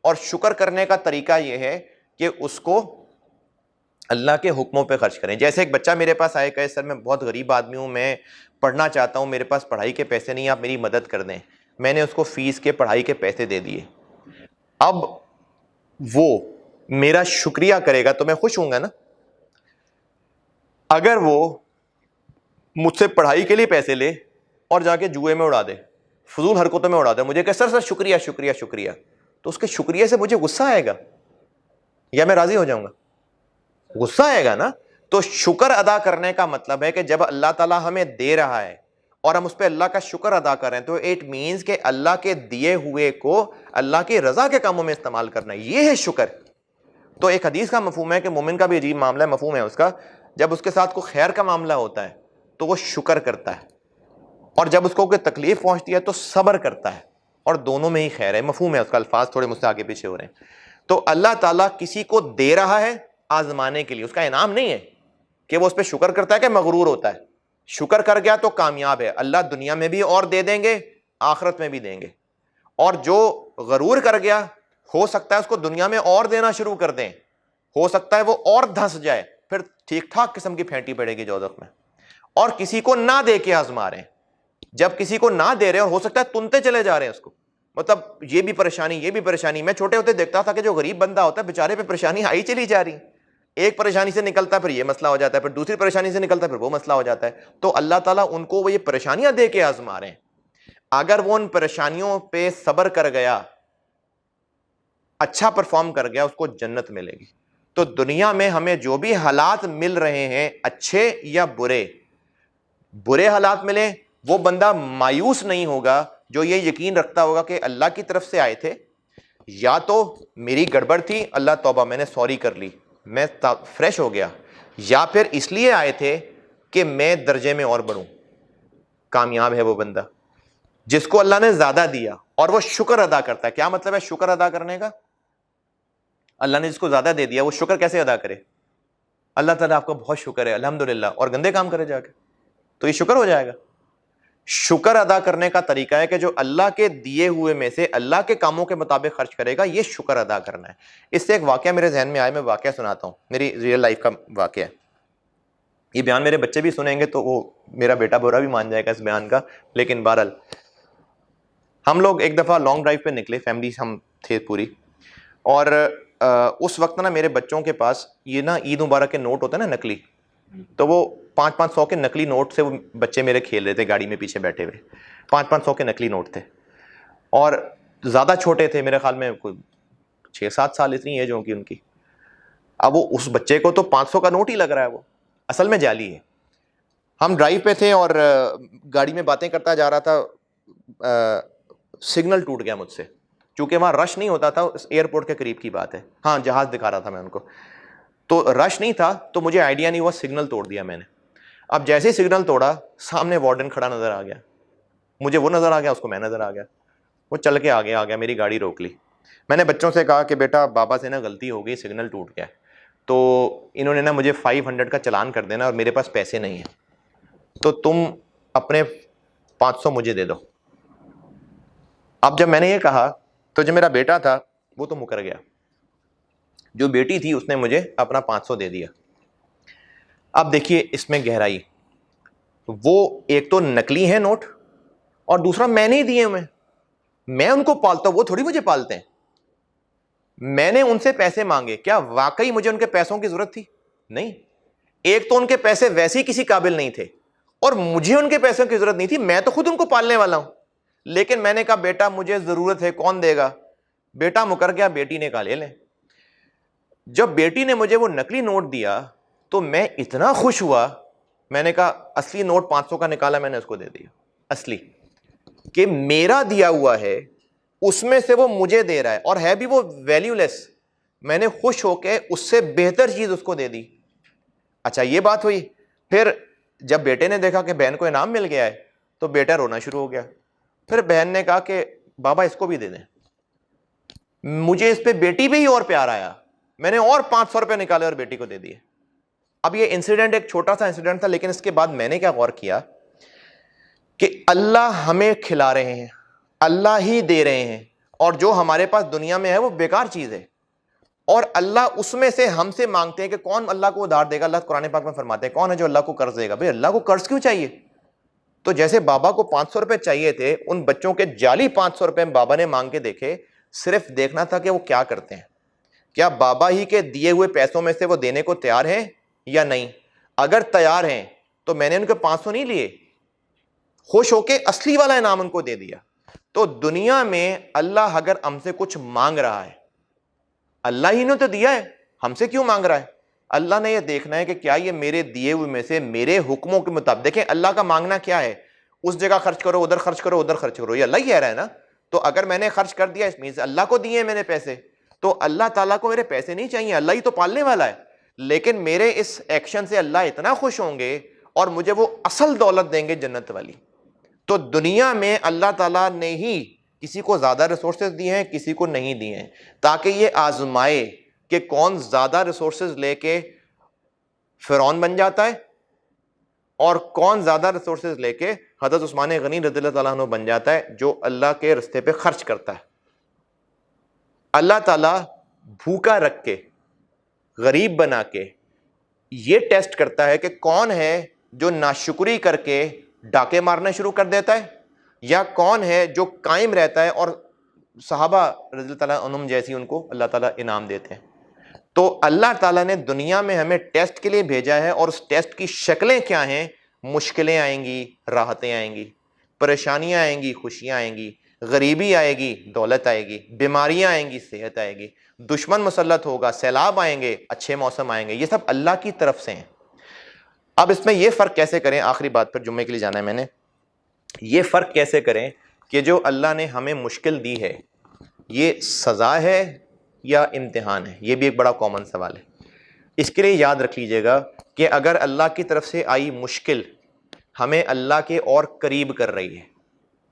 اور شکر کرنے کا طریقہ یہ ہے کہ اس کو اللہ کے حکموں پہ خرچ کریں. جیسے ایک بچہ میرے پاس آئے کہ سر میں بہت غریب آدمی ہوں، میں پڑھنا چاہتا ہوں، میرے پاس پڑھائی کے پیسے نہیں، آپ میری مدد کر دیں. میں نے اس کو فیس کے پڑھائی کے پیسے دے دیے. اب وہ میرا شکریہ کرے گا تو میں خوش ہوں گا نا. اگر وہ مجھ سے پڑھائی کے لیے پیسے لے اور جا کے جوئے میں اڑا دے، فضول حرکتوں میں اڑا دے، مجھے کہ سر سر شکریہ شکریہ شکریہ، تو اس کے شکریہ سے مجھے غصہ آئے گا یا میں راضی ہو جاؤں گا؟ غصہ آئے گا نا. تو شکر ادا کرنے کا مطلب ہے کہ جب اللہ تعالیٰ ہمیں دے رہا ہے اور ہم اس پہ اللہ کا شکر ادا کر رہے ہیں تو اٹ مینز کہ اللہ کے دیے ہوئے کو اللہ کی رضا کے کاموں میں استعمال کرنا ہے. یہ ہے شکر. تو ایک حدیث کا مفہوم ہے کہ مومن کا بھی عجیب معاملہ ہے، مفہوم ہے اس کا، جب اس کے ساتھ کوئی خیر کا معاملہ ہوتا ہے تو وہ شکر کرتا ہے، اور جب اس کو کوئی تکلیف پہنچتی ہے تو صبر کرتا ہے، اور دونوں میں ہی خیر ہے. مفہوم ہے اس کا، الفاظ تھوڑے مجھ سے آگے پیچھے ہو رہے ہیں. تو اللہ تعالیٰ کسی کو دے رہا ہے آزمانے کے لیے، اس کا انعام نہیں ہے کہ وہ اس پہ شکر کرتا ہے کہ مغرور ہوتا ہے. شکر کر گیا تو کامیاب ہے، اللہ دنیا میں بھی اور دے دیں گے، آخرت میں بھی دیں گے. اور جو غرور کر گیا ہو سکتا ہے اس کو دنیا میں اور دینا شروع کر دیں، ہو سکتا ہے وہ اور دھنس جائے، پھر ٹھیک ٹھاک قسم کی پھینٹی پڑے گی دوزخ میں. اور کسی کو نہ دے کے آزما رہے ہیں، جب کسی کو نہ دے رہے ہیں اور ہو سکتا ہے تنتے چلے جا رہے ہیں اس کو، مطلب یہ بھی پریشانی یہ بھی پریشانی. میں چھوٹے ہوتے دیکھتا تھا کہ جو غریب بندہ ہوتا ہے بیچارے پہ پریشانی آئی چلی جا رہی، ایک پریشانی سے نکلتا ہے پھر یہ مسئلہ ہو جاتا ہے، پھر دوسری پریشانی سے نکلتا ہے پھر وہ مسئلہ ہو جاتا ہے. تو اللہ تعالیٰ ان کو وہ یہ پریشانیاں دے کے آزما رہے ہیں. اگر وہ ان پریشانیوں پہ صبر کر گیا، اچھا پرفارم کر گیا، اس کو جنت ملے گی. تو دنیا میں ہمیں جو بھی حالات مل رہے ہیں اچھے یا برے، برے حالات ملیں وہ بندہ مایوس نہیں ہوگا جو یہ یقین رکھتا ہوگا کہ اللہ کی طرف سے آئے تھے، یا تو میری گڑبڑ تھی، اللہ توبہ میں نے سوری کر لی، میں فریش ہو گیا، یا پھر اس لیے آئے تھے کہ میں درجے میں اور بڑھوں. کامیاب ہے وہ بندہ جس کو اللہ نے زیادہ دیا اور وہ شکر ادا کرتا ہے. کیا مطلب ہے شکر ادا کرنے کا؟ اللہ نے جس کو زیادہ دے دیا وہ شکر کیسے ادا کرے؟ اللہ تعالیٰ آپ کا بہت شکر ہے الحمدللہ، اور گندے کام کرے جا کے تو یہ شکر ہو جائے گا. شکر ادا کرنے کا طریقہ ہے کہ جو اللہ کے دیے ہوئے میں سے اللہ کے کاموں کے مطابق خرچ کرے گا، یہ شکر ادا کرنا ہے۔ اس سے ایک واقعہ میرے ذہن میں آیا، میں واقعہ سناتا ہوں، میری ریئل لائف کا واقعہ ہے۔ یہ بیان میرے بچے بھی سنیں گے تو وہ میرا بیٹا برا بھی مان جائے گا اس بیان کا، لیکن بہرحال ہم لوگ ایک دفعہ لانگ ڈرائیو پہ نکلے، فیملی ہم تھے پوری، اور اس وقت نا میرے بچوں کے پاس یہ نا عید مبارک کے نوٹ ہوتے ہیں نا نقلی، تو وہ 500 کے نقلی نوٹ سے وہ بچے میرے کھیل رہے تھے گاڑی میں پیچھے بیٹھے ہوئے، 500 کے نقلی نوٹ تھے، اور زیادہ چھوٹے تھے، میرے خیال میں کوئی 6-7 سال اتنی ایج ہوگی ان کی۔ اب وہ اس بچے کو تو 500 کا نوٹ ہی لگ رہا ہے، وہ اصل میں جعلی ہے۔ ہم ڈرائیو پہ تھے اور گاڑی میں باتیں کرتا جا رہا تھا، سگنل ٹوٹ گیا مجھ سے، چونکہ وہاں رش نہیں ہوتا تھا، ایئرپورٹ کے قریب کی بات ہے، ہاں جہاز دکھا رہا تھا میں ان کو، تو رش نہیں تھا، تو مجھے آئیڈیا نہیں ہوا، سگنل توڑ دیا میں نے۔ اب جیسے ہی سگنل توڑا، سامنے وارڈن کھڑا نظر آ گیا، مجھے وہ نظر آ گیا، اس کو میں نظر آ گیا، وہ چل کے آگے آ گیا، میری گاڑی روک لی۔ میں نے بچوں سے کہا کہ بیٹا بابا سے نا غلطی ہو گئی، سگنل ٹوٹ گیا، تو انہوں نے نا مجھے 500 کا چلان کر دینا، اور میرے پاس پیسے نہیں ہیں، تو تم اپنے 500 مجھے دے دو۔ اب جب میں نے یہ کہا تو جو میرا بیٹا تھا وہ تو مکر گیا، جو بیٹی تھی اس نے مجھے اپنا 500 دے دیا۔ اب دیکھیے اس میں گہرائی، وہ ایک تو نقلی ہے نوٹ، اور دوسرا میں نے ہی دیے ہوئے، میں ان کو پالتا ہوں، وہ تھوڑی مجھے پالتے ہیں۔ میں نے ان سے پیسے مانگے، کیا واقعی مجھے ان کے پیسوں کی ضرورت تھی؟ نہیں۔ ایک تو ان کے پیسے ویسے ہی کسی قابل نہیں تھے، اور مجھے ان کے پیسوں کی ضرورت نہیں تھی، میں تو خود ان کو پالنے والا ہوں، لیکن میں نے کہا بیٹا مجھے ضرورت ہے، کون دے گا؟ بیٹا مکر گیا، بیٹی نے کہا لے لیں۔ جب بیٹی نے مجھے وہ نقلی نوٹ دیا تو میں اتنا خوش ہوا، میں نے کہا اصلی نوٹ 500 کا نکالا، میں نے اس کو دے دیا، اصلی کہ میرا دیا ہوا ہے، اس میں سے وہ مجھے دے رہا ہے، اور ہے بھی وہ ویلیو لیس، میں نے خوش ہو کے اس سے بہتر چیز اس کو دے دی۔ اچھا یہ بات ہوئی۔ پھر جب بیٹے نے دیکھا کہ بہن کو انعام مل گیا ہے تو بیٹا رونا شروع ہو گیا، پھر بہن نے کہا کہ بابا اس کو بھی دے دیں۔ مجھے اس پہ بیٹی پہ ہی اور پیار آیا، میں نے اور 500 روپے نکالے اور بیٹی کو دے دیے۔ اب یہ انسیڈنٹ ایک چھوٹا سا انسیڈنٹ تھا، لیکن اس کے بعد میں نے کیا غور کیا کہ اللہ ہمیں کھلا رہے ہیں، اللہ ہی دے رہے ہیں، اور جو ہمارے پاس دنیا میں ہے وہ بیکار چیز ہے، اور اللہ اس میں سے ہم سے مانگتے ہیں کہ کون اللہ کو ادھار دے گا۔ اللہ قرآن پاک میں فرماتے ہیں کون ہے جو اللہ کو قرض دے گا؟ بھئی اللہ کو قرض کیوں چاہیے؟ تو جیسے بابا کو 500 روپے چاہیے تھے، ان بچوں کے جعلی 500 روپے بابا نے مانگ کے دیکھے، صرف دیکھنا تھا کہ وہ کیا کرتے ہیں، کیا بابا ہی کے دیے ہوئے پیسوں میں سے وہ دینے کو تیار ہیں یا نہیں۔ اگر تیار ہیں تو میں نے ان کے 500 نہیں لیے، خوش ہو کے اصلی والا انعام ان کو دے دیا۔ تو دنیا میں اللہ اگر ہم سے کچھ مانگ رہا ہے، اللہ ہی نے تو دیا ہے، ہم سے کیوں مانگ رہا ہے؟ اللہ نے یہ دیکھنا ہے کہ کیا یہ میرے دیے ہوئے میں سے میرے حکموں کے مطابق، دیکھیں اللہ کا مانگنا کیا ہے، اس جگہ خرچ کرو، ادھر خرچ کرو، ادھر خرچ کرو، یہ اللہ ہی کہہ رہا ہے نا۔ تو اگر میں نے خرچ کر دیا، اس مینس اللہ کو دیے میں نے پیسے، تو اللہ تعالیٰ کو میرے پیسے نہیں چاہیے، اللہ ہی تو پالنے والا ہے، لیکن میرے اس ایکشن سے اللہ اتنا خوش ہوں گے اور مجھے وہ اصل دولت دیں گے جنت والی۔ تو دنیا میں اللہ تعالیٰ نے ہی کسی کو زیادہ ریسورسز دیے ہیں، کسی کو نہیں دیے ہیں، تاکہ یہ آزمائے کہ کون زیادہ ریسورسز لے کے فرعون بن جاتا ہے، اور کون زیادہ ریسورسز لے کے حضرت عثمان غنی رضی اللہ تعالیٰ عنہ بن جاتا ہے، جو اللہ کے رستے پہ خرچ کرتا ہے۔ اللہ تعالیٰ بھوکا رکھ کے، غریب بنا کے یہ ٹیسٹ کرتا ہے کہ کون ہے جو ناشکری کر کے ڈاکے مارنا شروع کر دیتا ہے، یا کون ہے جو قائم رہتا ہے، اور صحابہ رضی اللہ تعالیٰ عنہم جیسی ان کو اللہ تعالیٰ انعام دیتے ہیں۔ تو اللہ تعالیٰ نے دنیا میں ہمیں ٹیسٹ کے لیے بھیجا ہے، اور اس ٹیسٹ کی شکلیں کیا ہیں؟ مشکلیں آئیں گی، راحتیں آئیں گی، پریشانیاں آئیں گی، خوشیاں آئیں گی، غریبی آئے گی، دولت آئے گی، بیماریاں آئیں گی، صحت آئے گی، دشمن مسلط ہوگا، سیلاب آئیں گے، اچھے موسم آئیں گے، یہ سب اللہ کی طرف سے ہیں۔ اب اس میں یہ فرق کیسے کریں، آخری بات پر جمعے کے لیے جانا ہے میں نے، یہ فرق کیسے کریں کہ جو اللہ نے ہمیں مشکل دی ہے یہ سزا ہے یا امتحان ہے؟ یہ بھی ایک بڑا کامن سوال ہے۔ اس کے لیے یاد رکھ لیجئے گا کہ اگر اللہ کی طرف سے آئی مشکل ہمیں اللہ کے اور قریب کر رہی ہے،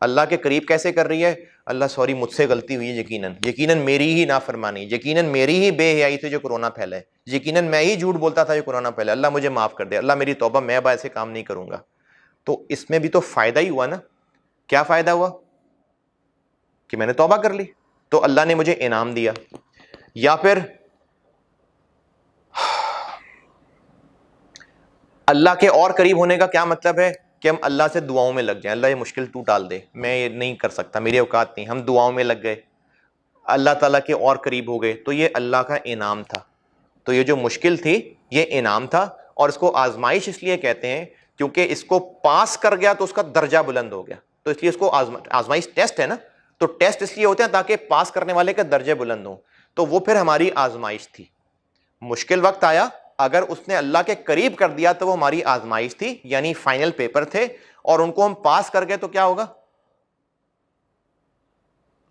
اللہ کے قریب کیسے کر رہی ہے؟ اللہ سوری مجھ سے غلطی ہوئی ہے، یقیناً میری ہی نافرمانی، یقیناً میری ہی بے حیائی سے جو کورونا پھیلا ہے، یقیناً میں ہی جھوٹ بولتا تھا جو کورونا پھیلا ہے، اللہ مجھے معاف کر دے، اللہ میری توبہ، میں اب ایسے کام نہیں کروں گا۔ تو اس میں بھی تو فائدہ ہی ہوا نا. کیا فائدہ ہوا؟ کہ میں نے توبہ کر لی تو اللہ نے مجھے انعام دیا. یا پھر اللہ کے اور قریب ہونے کا کیا مطلب ہے؟ کہ ہم اللہ سے دعاؤں میں لگ جائیں, اللہ یہ مشکل تو ٹال دے, میں یہ نہیں کر سکتا, میری اوقات نہیں, ہم دعاؤں میں لگ گئے, اللہ تعالیٰ کے اور قریب ہو گئے, تو یہ اللہ کا انعام تھا. تو یہ جو مشکل تھی یہ انعام تھا, اور اس کو آزمائش اس لیے کہتے ہیں کیونکہ اس کو پاس کر گیا تو اس کا درجہ بلند ہو گیا, تو اس لیے اس کو آزمائش ٹیسٹ ہے نا, تو ٹیسٹ اس لیے ہوتے ہیں تاکہ پاس کرنے والے کے درجے بلند ہوں. تو وہ پھر ہماری آزمائش تھی. مشکل وقت آیا, اگر اس نے اللہ کے قریب کر دیا تو وہ ہماری آزمائش تھی, یعنی فائنل پیپر تھے, اور ان کو ہم پاس کر گئے تو کیا ہوگا؟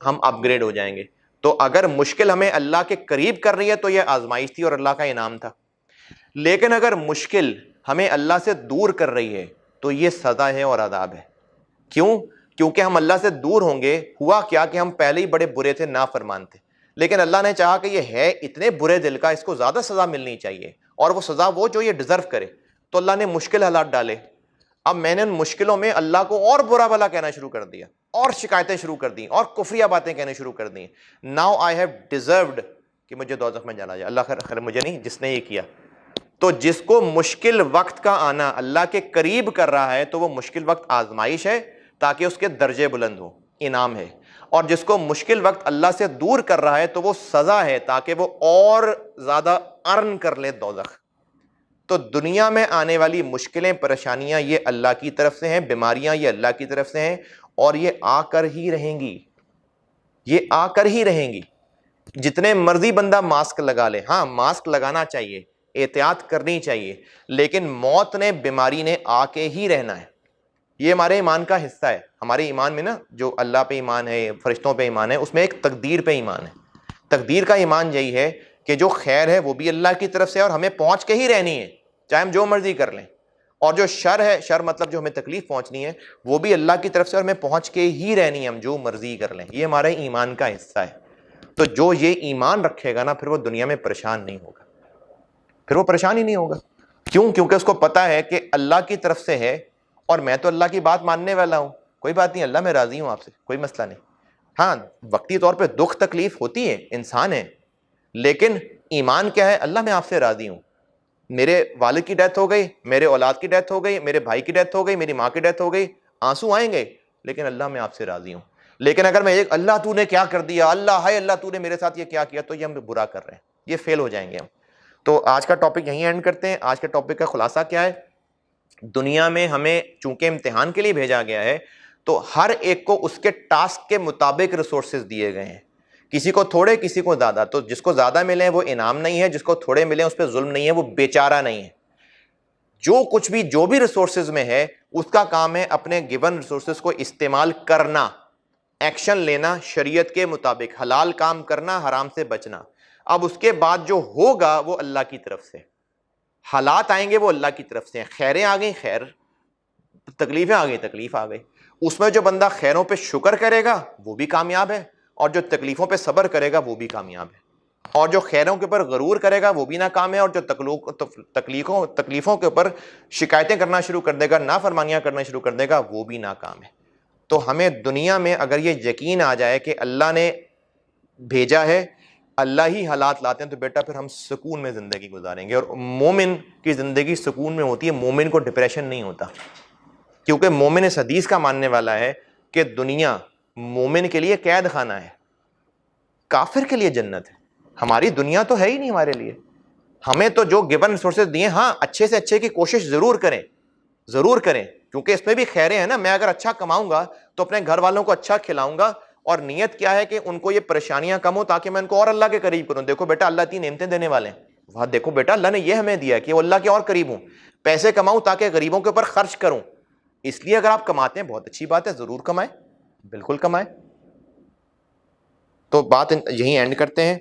ہم اپ گریڈ ہو جائیں گے. تو اگر مشکل ہمیں اللہ کے قریب کر رہی ہے تو یہ آزمائش تھی اور اللہ کا انعام تھا. لیکن اگر مشکل ہمیں اللہ سے دور کر رہی ہے تو یہ سزا ہے اور عذاب ہے. کیوں؟ کیونکہ ہم اللہ سے دور ہوں گے. ہوا کیا کہ ہم پہلے ہی بڑے برے تھے, نافرمان تھے, لیکن اللہ نے چاہا کہ یہ ہے اتنے برے دل کا, اس کو زیادہ سزا ملنی چاہیے, اور وہ سزا وہ جو یہ ڈیزرو کرے, تو اللہ نے مشکل حالات ڈالے. اب میں نے ان مشکلوں میں اللہ کو اور برا بھلا کہنا شروع کر دیا, اور شکایتیں شروع کر دیں, اور کفریہ باتیں کہنے شروع کر دیں. ناؤ آئی ہیو ڈیزروڈ کہ مجھے دوزخ میں جانا جائے. اللہ خیر مجھے نہیں, جس نے یہ کیا. تو جس کو مشکل وقت کا آنا اللہ کے قریب کر رہا ہے تو وہ مشکل وقت آزمائش ہے تاکہ اس کے درجے بلند ہوں, انعام ہے. اور جس کو مشکل وقت اللہ سے دور کر رہا ہے تو وہ سزا ہے تاکہ وہ اور زیادہ ارن کر لے دوزخ. تو دنیا میں آنے والی مشکلیں, پریشانیاں یہ اللہ کی طرف سے ہیں, بیماریاں یہ اللہ کی طرف سے ہیں, اور یہ آ کر ہی رہیں گی, یہ آ کر ہی رہیں گی. جتنے مرضی بندہ ماسک لگا لے, ہاں ماسک لگانا چاہیے, احتیاط کرنی چاہیے, لیکن موت نے, بیماری نے آ کے ہی رہنا ہے. یہ ہمارے ایمان کا حصہ ہے. ہمارے ایمان میں نا جو اللہ پہ ایمان ہے, فرشتوں پہ ایمان ہے, اس میں ایک تقدیر پہ ایمان ہے. تقدیر کا ایمان یہی ہے کہ جو خیر ہے وہ بھی اللہ کی طرف سے اور ہمیں پہنچ کے ہی رہنی ہے, چاہے ہم جو مرضی کر لیں. اور جو شر ہے, شر مطلب جو ہمیں تکلیف پہنچنی ہے, وہ بھی اللہ کی طرف سے اور ہمیں پہنچ کے ہی رہنی ہے, ہم جو مرضی کر لیں. یہ ہمارے ایمان کا حصہ ہے. تو جو یہ ایمان رکھے گا نا, پھر وہ دنیا میں پریشان نہیں ہوگا, پھر وہ پریشان ہی نہیں ہوگا. کیوں؟ کیونکہ اس کو پتا ہے کہ اللہ کی طرف سے ہے, اور میں تو اللہ کی بات ماننے والا ہوں. کوئی بات نہیں, اللہ میں راضی ہوں آپ سے, کوئی مسئلہ نہیں. ہاں وقتی طور پہ دکھ تکلیف ہوتی ہے, انسان ہے, لیکن ایمان کیا ہے؟ اللہ میں آپ سے راضی ہوں. میرے والد کی ڈیتھ ہو گئی, میرے اولاد کی ڈیتھ ہو گئی, میرے بھائی کی ڈیتھ ہو گئی, میری ماں کی ڈیتھ ہو گئی, آنسو آئیں گے, لیکن اللہ میں آپ سے راضی ہوں. لیکن اگر میں ایک اللہ تو نے کیا کر دیا, اللہ ہائے اللہ تو نے میرے ساتھ یہ کیا کیا, تو یہ ہم برا کر رہے ہیں, یہ فیل ہو جائیں گے ہم. تو آج کا ٹاپک یہیں اینڈ کرتے ہیں. آج کے ٹاپک کا خلاصہ کیا ہے؟ دنیا میں ہمیں چونکہ امتحان کے لیے بھیجا گیا ہے, تو ہر ایک کو اس کے ٹاسک کے مطابق ریسورسز دیے گئے ہیں. کسی کو تھوڑے, کسی کو زیادہ. تو جس کو زیادہ ملے ہیں وہ انعام نہیں ہے, جس کو تھوڑے ملے ہیں اس پہ ظلم نہیں ہے, وہ بیچارہ نہیں ہے. جو کچھ بھی, جو بھی ریسورسز میں ہے, اس کا کام ہے اپنے گیون ریسورسز کو استعمال کرنا, ایکشن لینا شریعت کے مطابق, حلال کام کرنا, حرام سے بچنا. اب اس کے بعد جو ہوگا وہ اللہ کی طرف سے, حالات آئیں گے وہ اللہ کی طرف سے. خیریں آ گئی خیر, تکلیفیں آ گئی تکلیف آ گئی. اس میں جو بندہ خیروں پہ شکر کرے گا وہ بھی کامیاب ہے, اور جو تکلیفوں پہ صبر کرے گا وہ بھی کامیاب ہے. اور جو خیروں کے اوپر غرور کرے گا وہ بھی ناکام ہے, اور جو تکلیفوں کے اوپر شکایتیں کرنا شروع کر دے گا, نافرمانیاں کرنا شروع کر دے گا, وہ بھی ناکام ہے. تو ہمیں دنیا میں اگر یہ یقین آ جائے کہ اللہ نے بھیجا ہے, اللہ ہی حالات لاتے ہیں, تو بیٹا پھر ہم سکون میں زندگی گزاریں گے. اور مومن کی زندگی سکون میں ہوتی ہے, مومن کو ڈپریشن نہیں ہوتا, کیونکہ مومن اس حدیث کا ماننے والا ہے کہ دنیا مومن کے لیے قید خانہ ہے, کافر کے لیے جنت ہے. ہماری دنیا تو ہے ہی نہیں ہمارے لیے. ہمیں تو جو گیون ریسورسز دیے, ہاں اچھے سے اچھے کی کوشش ضرور کریں, ضرور کریں, کیونکہ اس میں بھی خیریں ہیں نا. میں اگر اچھا کماؤں گا تو اپنے گھر والوں کو اچھا کھلاؤں گا, اور نیت کیا ہے کہ ان کو یہ پریشانیاں کم ہو تاکہ میں ان کو اور اللہ کے قریب کروں. دیکھو بیٹا اللہ 3 نعمتیں دینے والے ہیں, وہاں دیکھو بیٹا اللہ نے یہ ہمیں دیا کہ وہ اللہ کے اور قریب ہوں. پیسے کماؤں تاکہ غریبوں کے اوپر خرچ کروں, اس لیے اگر آپ کماتے ہیں بہت اچھی بات ہے, ضرور کمائیں, بالکل کمائیں. تو بات یہیں اینڈ کرتے ہیں,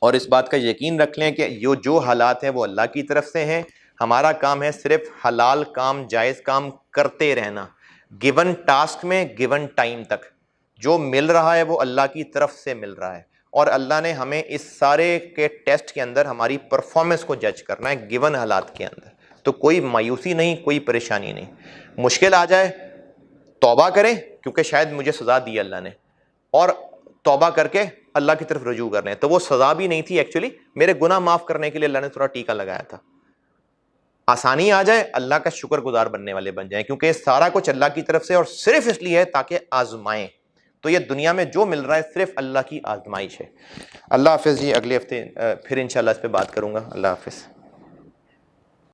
اور اس بات کا یقین رکھ لیں کہ یہ جو حالات ہیں وہ اللہ کی طرف سے ہیں. ہمارا کام ہے صرف حلال کام, جائز کام کرتے رہنا, گیون ٹاسک میں, گیون ٹائم تک. جو مل رہا ہے وہ اللہ کی طرف سے مل رہا ہے, اور اللہ نے ہمیں اس سارے کے ٹیسٹ کے اندر ہماری پرفارمنس کو جج کرنا ہے گیون حالات کے اندر. تو کوئی مایوسی نہیں, کوئی پریشانی نہیں. مشکل آ جائے توبہ کریں کیونکہ شاید مجھے سزا دی اللہ نے, اور توبہ کر کے اللہ کی طرف رجوع کرنے. تو وہ سزا بھی نہیں تھی ایکچولی, میرے گناہ معاف کرنے کے لیے اللہ نے تھوڑا ٹیکا لگایا تھا. آسانی آ جائے اللہ کا شکر گزار بننے والے بن جائیں, کیونکہ سارا کچھ اللہ کی طرف سے اور صرف اس لیے ہے تاکہ آزمائیں. تو یہ دنیا میں جو مل رہا ہے صرف اللہ کی آزمائش ہے. اللہ حافظ جی, اگلے ہفتے پھر انشاءاللہ اس پہ بات کروں گا. اللہ حافظ.